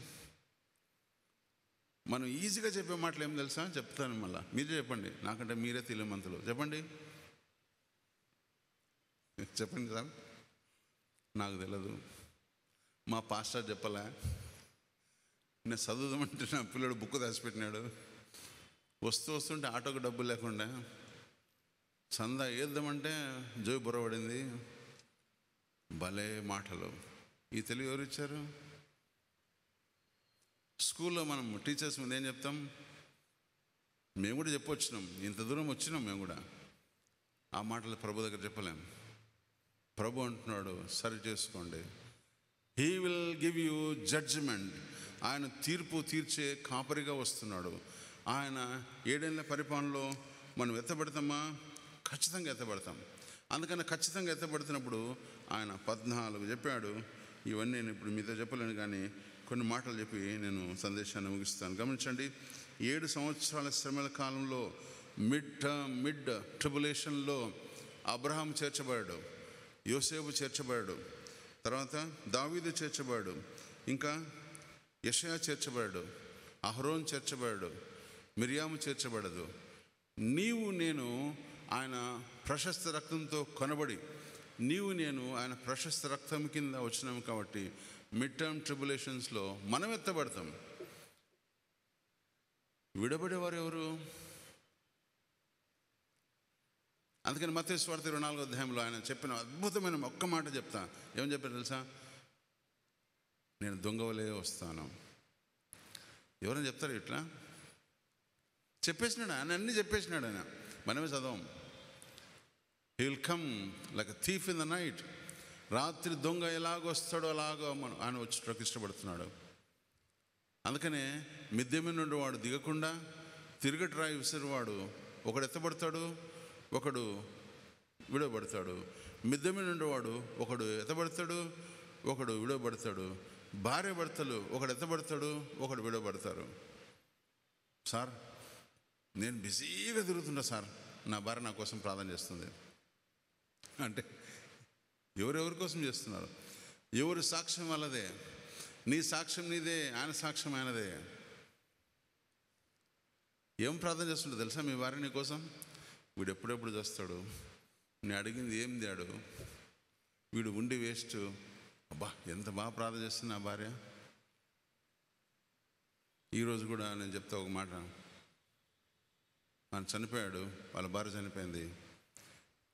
మనం ఈజీగా చెప్పే మాటలు ఏం తెలుసా? చెప్తాను మళ్ళీ, మీరే చెప్పండి. నాకంటే మీరే తెలియమంతులు. చెప్పండి సార్. నాకు తెలియదు, మా పాస్టర్ చెప్పలే, నేను చదువుదామంటే నా పిల్లడు బుక్ దాచిపెట్టినాడు, వస్తుంటే ఆటోకి డబ్బులు లేకుండా చందా వేద్దామంటే జోయి బుర్రపడింది. భలే మాటలు. ఈ తెలివి ఎవరు ఇచ్చారు? స్కూల్లో మనం టీచర్స్ మీద ఏం చెప్తాం? మేము కూడా చెప్పొచ్చినాం, ఇంత దూరం వచ్చినాం మేము కూడా. ఆ మాటలు ప్రభు దగ్గర చెప్పలేం. ప్రభు అంటున్నాడు, సరి చేసుకోండి. He will give you judgement. ఆయన తీర్పు తీర్చే కాపరిగా వస్తున్నాడు. ఆయన 7 ఏళ్ల పరిపాలనలో మనం ఎత్తబడతామా? ఖచ్చితంగా ఎత్తబడతాం. అందుకని ఖచ్చితంగా ఎత్తబడుతున్నప్పుడు ఆయన 14 చెప్పాడు. ఇవన్నీ నేను ఇప్పుడు మీతో చెప్పలేను, కానీ కొన్ని మాటలు చెప్పి నేను సందేశాన్ని ముగిస్తాను. గమనించండి, 7 సంవత్సరాల శ్రమల కాలంలో మిడ్ ట్రిబులేషన్లో అబ్రహాం చేర్చబడ్డాడు, యోసేపు చేర్చబడ్డాడు, తర్వాత దావీదు చేర్చబడ్డాడు, ఇంకా యెషయా చేర్చబడ్డాడు, అహరోన్ చేర్చబడ్డాడు, మిరియాము చేర్చబడదు. నీవు నేను ఆయన ప్రశస్త రక్తంతో కొనబడి, నీవు నేను ఆయన ప్రశస్త రక్తం కింద వచ్చినాము. కాబట్టి మిడ్ టర్మ్ ట్రిబులేషన్స్లో మనం ఎత్తబడతాం. విడబడేవారు ఎవరు? అందుకని మత్తయి సువార్త 24వ అధ్యాయంలో ఆయన చెప్పిన అద్భుతమైన ఒక్క మాట చెప్తా. ఏమని చెప్పారు తెలుసా? నేను దొంగవలే వస్తాను. ఎవరైనా చెప్తారు ఇట్లా? చెప్పేసినాడు ఆయన, అన్నీ చెప్పేసినాడు ఆయన. మనమే చదవం. He will come like a thief in the night. రాత్రి దొంగ ఎలాగొస్తాడో అలాగో ఆయన వచ్చేటకు ఇష్టపడుతున్నాడు. అందుకనే మిద్దె మీద నుండి వాడు దిగకుండా తిరగటి రాయి విసిరివాడు ఒకడు ఎత్తబడతాడు, ఒకడు విడవబడతాడు. మిద్దె మీద నుండి వాడు ఒకడు ఎత్తబడతాడు, ఒకడు విడవబడతాడు. భార్య భర్తలు ఒకడు ఎత్తబడతాడు, ఒకడు విడవబడతారు. సార్ నేను బిజీగా తిరుగుతుంటా సార్, నా భార్య నా కోసం ప్రార్థన చేస్తుంది అంటే ఎవరెవరి కోసం చేస్తున్నారు? ఎవరి సాక్ష్యం వాళ్ళదే. నీ సాక్ష్యం నీదే, ఆయన సాక్ష్యం ఆయనదే. ఏం ప్రార్థన చేస్తుంటో తెలుసా మీ భార్య నీ కోసం? వీడు ఎప్పుడెప్పుడు చేస్తాడు, నేను అడిగింది ఏం తేడు, వీడు ఉండి వేస్ట్, అబ్బా ఎంత బాగా ప్రార్థన చేస్తుంది నా భార్య. ఈరోజు కూడా నేను చెప్తా ఒక మాట. ఆయన చనిపోయాడు, వాళ్ళ భార్య చనిపోయింది.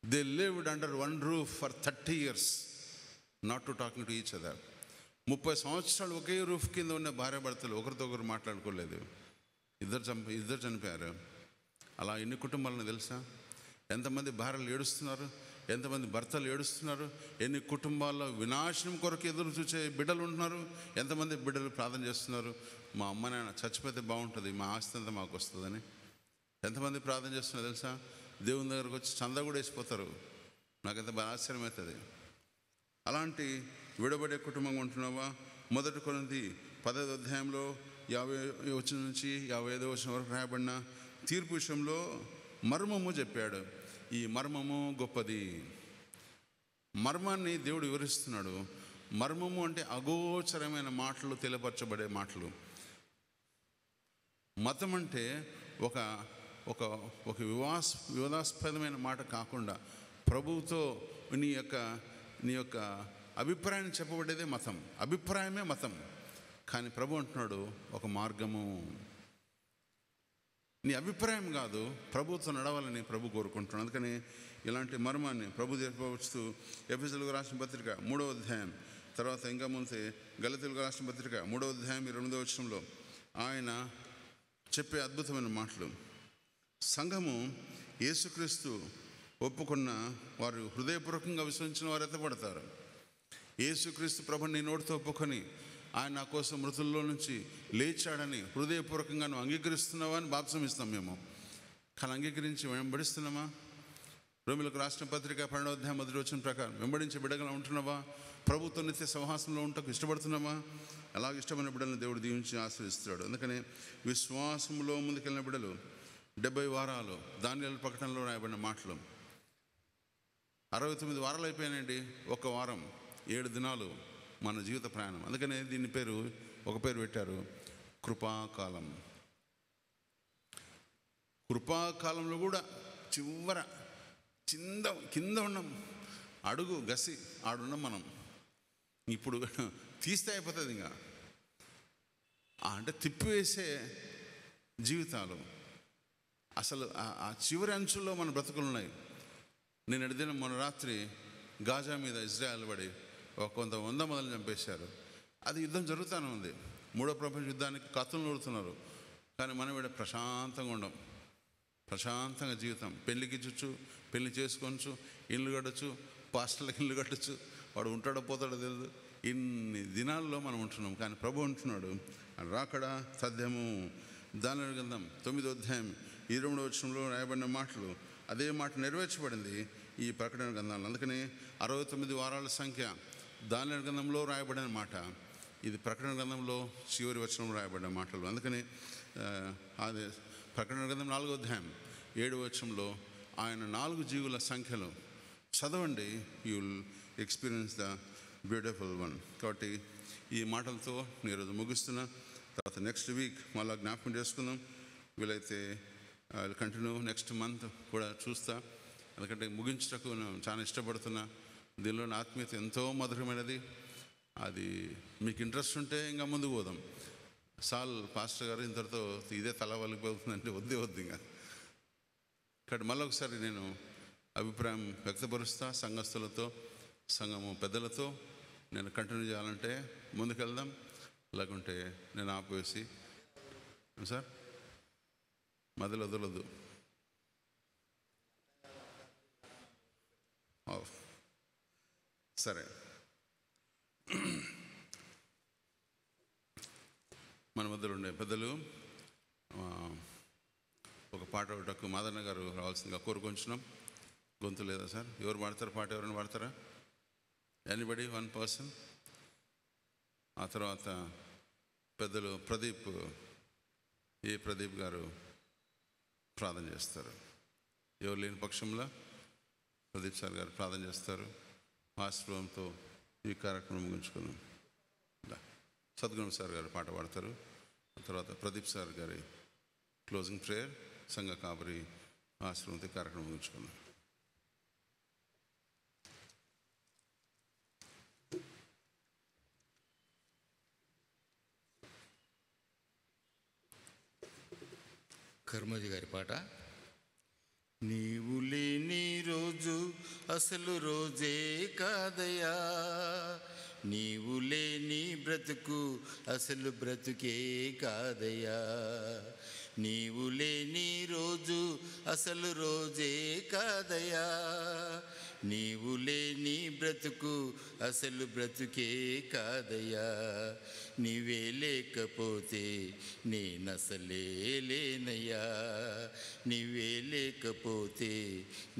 They lived under one roof for 30 years not to talking to each other. 30 సంవత్సరాలు ఒకే రూఫ్ కింద ఉన్న భార్య భర్తలు ఒకరితో ఒకరు మాట్లాడుకోలేదు. ఇద్దరు చనిపోయారు. అలా ఎన్ని కుటుంబాలను తెలుసా? ఎంతమంది భార్యలు ఏడుస్తున్నారు, ఎంతమంది భర్తలు ఏడుస్తున్నారు, ఎన్ని కుటుంబాల్లో వినాశనం కొరకు ఎదురు చూసే బిడ్డలు ఉంటున్నారు, ఎంతమంది బిడ్డలు ప్రార్థన చేస్తున్నారు, మా అమ్మ నాన్న చచ్చిపోతే బాగుంటుంది, మా ఆస్తి అంతా మాకు వస్తుందని. ఎంతమంది ప్రార్థన చేస్తున్నారు తెలుసా? దేవుని దగ్గరకు వచ్చి చందా కూడా వేసిపోతారు. నాకెంత బాగా ఆశ్చర్యం అవుతుంది. అలాంటి విడబడే కుటుంబం ఉంటున్నావా? 1 కొరింథీ 10వ అధ్యాయంలో 50 వచనం నుంచి 55వ వచనం వరకు రాయబడిన తీర్పు విషయంలో మర్మము చెప్పాడు. ఈ మర్మము గొప్పది. మర్మాన్ని దేవుడు వివరిస్తున్నాడు. మర్మము అంటే అగోచరమైన మాటలు, తెలియపరచబడే మాటలు. మతం అంటే ఒక ఒక ఒక వివాదాస్పదమైన మాట కాకుండా ప్రభువుతో నీ యొక్క అభిప్రాయం చెప్పబడేదే మతం. అభిప్రాయమే మతం. కానీ ప్రభు అంటున్నాడు ఒక మార్గము. నీ అభిప్రాయం కాదు, ప్రభుతో నడవాలని ప్రభు కోరుకుంటున్నాడు. అందుకని ఇలాంటి మర్మాన్ని ప్రభు చెప్పవచ్చు. ఎఫెసీయులకు రాసిన పత్రిక 3వ అధ్యాయం, తర్వాత ఇంకా ముందే గలతీయులకు రాసిన పత్రిక 3వ అధ్యాయం 28వ వచనంలో ఆయన చెప్పే అద్భుతమైన మాటలు. సంఘము యేసుక్రీస్తు ఒప్పుకున్న వారు, హృదయపూర్వకంగా విశ్వసించిన వారు ఎత్తబడతారు. యేసుక్రీస్తు ప్రభుని నీ నోటితో ఒప్పుకొని ఆయన నా కోసం మృతుల్లో నుంచి లేచాడని హృదయపూర్వకంగా నువ్వు అంగీకరిస్తున్నావా అని బాప్తిసం ఇస్తాం మేము. కానీ అంగీకరించి వెంబడిస్తున్నామా? రోమీయులకు రాసిన పత్రిక 12వ అధ్యాయం 1వ వచనం ప్రకారం వెంబడించే బిడ్డగా ఉంటున్నావా? ప్రభుత్వ నిత్య సహవాసంలో ఉంటకు ఇష్టపడుతున్నామా? అలాగ ఇష్టమైన బిడ్డలను దేవుడు దీవించి ఆశ్రయిస్తున్నాడు. అందుకని విశ్వాసంలో ముందుకెళ్ళిన బిడ్డలు 70 వారాలు, దానియేలు ప్రకటనలో రాయబడిన మాటలు. 69 వారాలు అయిపోయానండి. 1 వారం 7 దినాలు మన జీవిత ప్రయాణం. అందుకనే దీని ఒక పేరు పెట్టారు, కృపాకాలం. కృపాకాలంలో కూడా చివర కింద ఉన్నాం, అడుగు గసి ఆడున్నాం మనం. ఇప్పుడు తీస్తే అయిపోతుంది. ఇంకా అంటే తిప్పివేసే జీవితాలు. అసలు ఆ చివరి అంచుల్లో మన బ్రతుకులు ఉన్నాయి. నేను ఎడిదిన మొన్న రాత్రి గాజా మీద ఇజ్రాయెల్ పడి కొంత 100 మందిని చంపేశారు. అది యుద్ధం జరుగుతూనే ఉంది. 3వ ప్రపంచ యుద్ధానికి కత్తులు నూరుతున్నారు. కానీ మనం ఇక్కడ ప్రశాంతంగా ఉండం. ప్రశాంతంగా జీవితం. పెళ్ళికి ఇచ్చొచ్చు, పెళ్ళి చేసుకోవచ్చు, ఇల్లు కట్టచ్చు, పాస్టర్లకు ఇల్లు కట్టచ్చు. వాడు ఉంటాడో పోతాడో తెలియదు. ఇన్ని దినాల్లో మనం ఉంటున్నాం. కానీ ప్రభు ఉంటున్నాడు, రాకడా సాధ్యము. దానియేలు గ్రంథం 9వ అధ్యాయం 23వ వచనంలో రాయబడిన మాటలు, అదే మాట నెరవేర్చబడింది ఈ ప్రకటన గ్రంథంలో. అందుకని 69 వారాల సంఖ్య దానియేలు గ్రంథంలో రాయబడిన మాట. ఇది ప్రకటన గ్రంథంలో చివరి వచనం రాయబడిన మాటలు. అందుకని అది ప్రకటన గ్రంథం 4వ అధ్యాయం 7వ వచనంలో ఆయన 4 జీవుల సంఖ్యలో చదవండి. You will experience the beautiful one. కాబట్టి ఈ మాటలతో నేను ఈరోజు ముగిస్తున్నా. తర్వాత నెక్స్ట్ వీక్ మళ్ళీ జ్ఞాపకం చేసుకుందాం. వీలైతే కంటిన్యూ నెక్స్ట్ మంత్ కూడా చూస్తా. ఎందుకంటే ముగించటకు నేను చాలా ఇష్టపడుతున్నా. దీనిలోని ఆత్మీయత ఎంతో మధురమైనది. అది మీకు ఇంట్రెస్ట్ ఉంటే ఇంకా ముందుకు పోదాం. పాస్టర్ గారు ఇంతటితో ఇదే తల వలిగిపోతుందంటే వద్దు ఇంకా. కాబట్టి మళ్ళీ ఒకసారి నేను అభిప్రాయం వ్యక్తపరుస్తా. సంఘస్థులతో, సంఘము పెద్దలతో నేను కంటిన్యూ చేయాలంటే ముందుకెళ్దాం, లేకుంటే నేను ఆపేసి సార్ మధ్యలో వదలొద్దు. సరే, మన మధ్యలో ఉండే పెద్దలు ఒక పాట ఒకటకు మాదన్న గారు రావాల్సిందిగా కోరుకొంచున్నాం. గొంతు లేదా సార్? ఎవరు పాడతారు పాట? ఎవరైనా పాడతారా? Anybody, one person. ఆ తర్వాత పెద్దలు ప్రదీప్ గారు ప్రార్థన చేస్తారు. ఎవరు లేని పక్షంలో ప్రదీప్ సార్ గారు ప్రార్థన చేస్తారు. ఆశ్రమంతో ఈ కార్యక్రమం ముగించుకున్నాం. సద్గుణం సార్ గారు పాట పాడతారు. ఆ తర్వాత ప్రదీప్ సార్ గారి క్లోజింగ్ ప్రేయర్, సంఘ కాపరి ఆశ్రమంతో కార్యక్రమం ముగించుకున్నాం. కర్మజి గారి పాట. నీవు లేని రోజు అసలు రోజే కాదయా, నీవు లేని బ్రతుకు అసలు బ్రతుకే కాదయా, నీవు లేని రోజు అసలు రోజే కాదయా, నీవు లేని బ్రతుకు అసలు బ్రతుకే కాదయా, నీవే లేకపోతే నేనసలే లేనయ్యా, నీవే లేకపోతే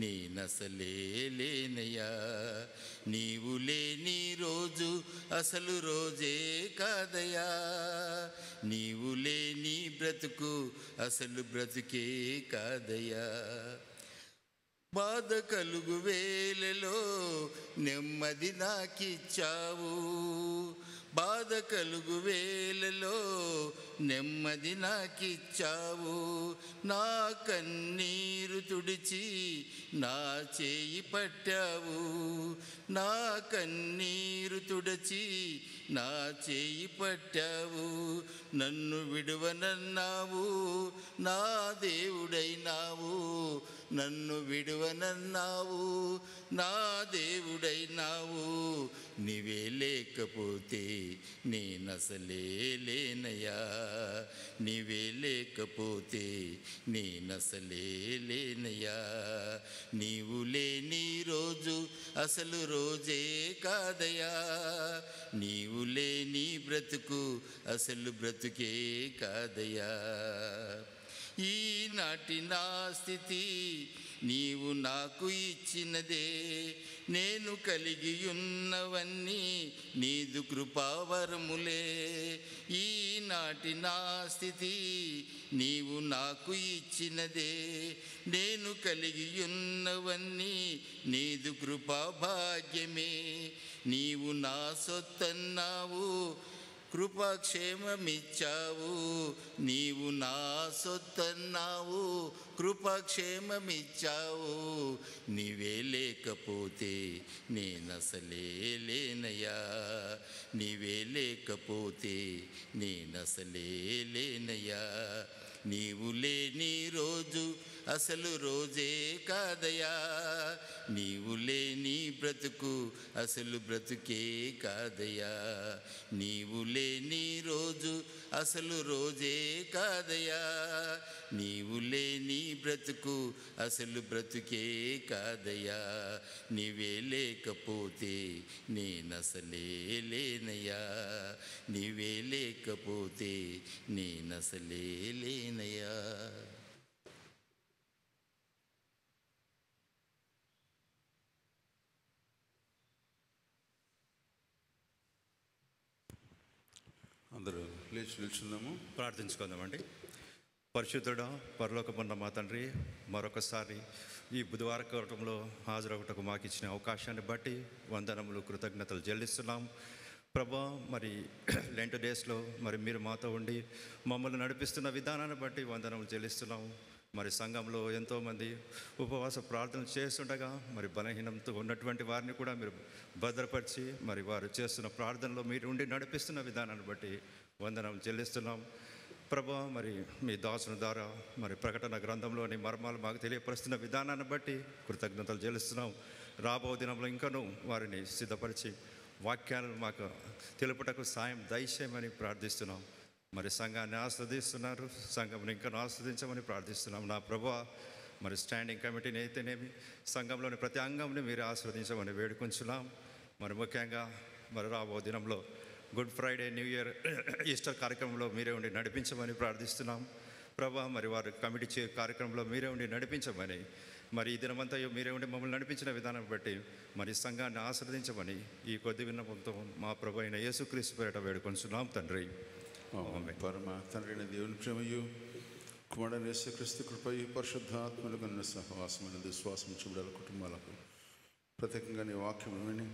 నేనసలే లేనయ్యా, నీవు లేని రోజు అసలు రోజే కాదయా, నీవు లేని బ్రతుకు అసలు బ్రతుకే కాదయా. బాధ కలుగు వేళలో నెమ్మది నాకిచ్చావు, బాధ కలుగు వేళలో నెమ్మది నాకిచ్చావు, నా కన్నీరు తుడిచి నా చేయి పట్టావు, నా కన్నీరు తుడిచి నా చేయి పట్టావు, నన్ను విడువనన్నావు నా దేవుడైనావు, నన్ను విడువనన్నావు నా దేవుడైనావు, నీవే లేకపోతే నేనసలే లేనయ్యా, నీవే లేకపోతే నేనసలే లేనయ్యా, నీవు లేని రోజు అసలు రోజే కాదయా, నీవు లేని బ్రతుకు అసలు బ్రతుకే కాదయా. ఈనాటి నా స్థితి నీవు నాకు ఇచ్చినదే, నేను కలిగి ఉన్నవన్నీ నీదు కృపావరములే, ఈనాటి నా స్థితి నీవు నాకు ఇచ్చినదే, నేను కలిగి ఉన్నవన్నీ నీదు కృపాభాగ్యమే, నీవు నా సొత్తన్నావు కృపాక్షేమమిచ్చావు, నీవు నా సొత్తన్నావు కృపాక్షేమమిచ్చావు, నీవే లేకపోతే నేనసలే లేనయ్యా, నీవే లేకపోతే నేనసలే లేనయ్యా, నీవు లేని రోజు అసలు రోజే కాదయా, నీవు లేని బ్రతుకు అసలు బ్రతుకే కాదయా, నీవు లేని రోజు అసలు రోజే కాదయా, నీవు లేని బ్రతుకు అసలు బ్రతుకే కాదయా, నీవే లేకపోతే నేనసలే లేనయ్యా, నీవే లేకపోతే నేనసలే లేనయ్యా. అందరూ లేచి నిల్చున్నాము, ప్రార్థించుకుందామండి. పరిశుద్ధుడా, పరలోకమున్న మా తండ్రి, మరొకసారి ఈ బుధవార కూటంలో హాజరవుటకు మాకు ఇచ్చిన అవకాశాన్ని బట్టి వందనములు, కృతజ్ఞతలు చెల్లిస్తున్నాం. ప్రభా, మరి లెంట్ డేస్లో మరి మీరు మాతో ఉండి మమ్మల్ని నడిపిస్తున్న విధానాన్ని బట్టి వందనములు చెల్లిస్తున్నాము. మరి సంఘంలో ఎంతోమంది ఉపవాస ప్రార్థన చేస్తుండగా మరి బలహీనంతో ఉన్నటువంటి వారిని కూడా మీరు భద్రపరిచి మరి వారు చేస్తున్న ప్రార్థనలో మీరు ఉండి నడిపిస్తున్న విధానాన్ని బట్టి వందనం చెల్లిస్తున్నాం. ప్రభా, మరి మీ దాసుని ద్వారా మరి ప్రకటన గ్రంథంలోని మర్మాలు మాకు తెలియపరుస్తున్న విధానాన్ని బట్టి కృతజ్ఞతలు చెల్లిస్తున్నాం. రాబో దినంలో ఇంకనూ వారిని సిద్ధపరిచి వాక్యాలను మాకు తెలుపుటకు సాయం దయచేయమని ప్రార్థిస్తున్నాం. మరి సంఘాన్ని ఆస్వాదిస్తున్నారు, సంఘంని ఇంకా ఆస్వాదించమని ప్రార్థిస్తున్నాం. నా ప్రభువా, మరి స్టాండింగ్ కమిటీని అయితేనేమి సంఘంలోని ప్రతి అంగంని మీరు ఆస్వాదించమని వేడుకొంచున్నాం. మరి ముఖ్యంగా మరి రాబో దినంలో good Friday, new year, Easter కార్యక్రమంలో మీరే ఉండి నడిపించమని ప్రార్థిస్తున్నాం. ప్రభా, మరి వారు కమిటీ కార్యక్రమంలో మీరే ఉండి నడిపించమని, మరి ఈ దినమంతా మీరే ఉండి మమ్మల్ని నడిపించిన విధానం బట్టి మరి సంఘాన్ని ఆస్వాదించమని ఈ కొద్ది విన్నపంతో మా ప్రభు అయిన యేసుక్రీస్తు పేరిట వేడుకొంచున్నాం తండ్రి. పరమ తండ్రి అయిన దేవుని ప్రేమయు, కుమారుడైన యేసుక్రీస్తు కృపయు, పరిశుద్ధాత్మలకు సహవాసమైన విశ్వాసం చూడాలి కుటుంబాలకు ప్రత్యేకంగా నీ వాక్యం విని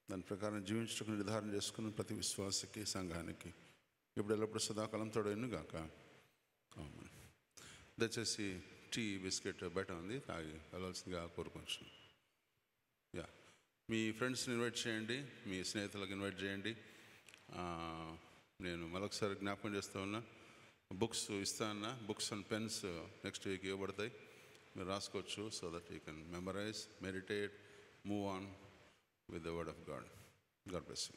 దాని ప్రకారం జీవించడానికి నిర్ధారణ చేసుకున్న ప్రతి విశ్వాసకి, సంఘానికి ఇప్పుడు ఎల్లప్పుడు సదాకాలం తోడైను గాక. దయచేసి టీ బిస్కెట్ బయట ఉంది, తాగి వెళ్ళాల్సిందిగా కోరుకొంచున్నాం. మీ ఫ్రెండ్స్ని ఇన్వైట్ చేయండి, మీ స్నేహితులకు ఇన్వైట్ చేయండి. నేను మరొకసారి జ్ఞాపకం చేస్తూ ఉన్నా, బుక్స్ ఇస్తా అన్నా, books and pens next week ఇవ్వబడతాయి, మీరు రాసుకోవచ్చు. So that you can memorise, meditate, move on with the word of God. God bless you.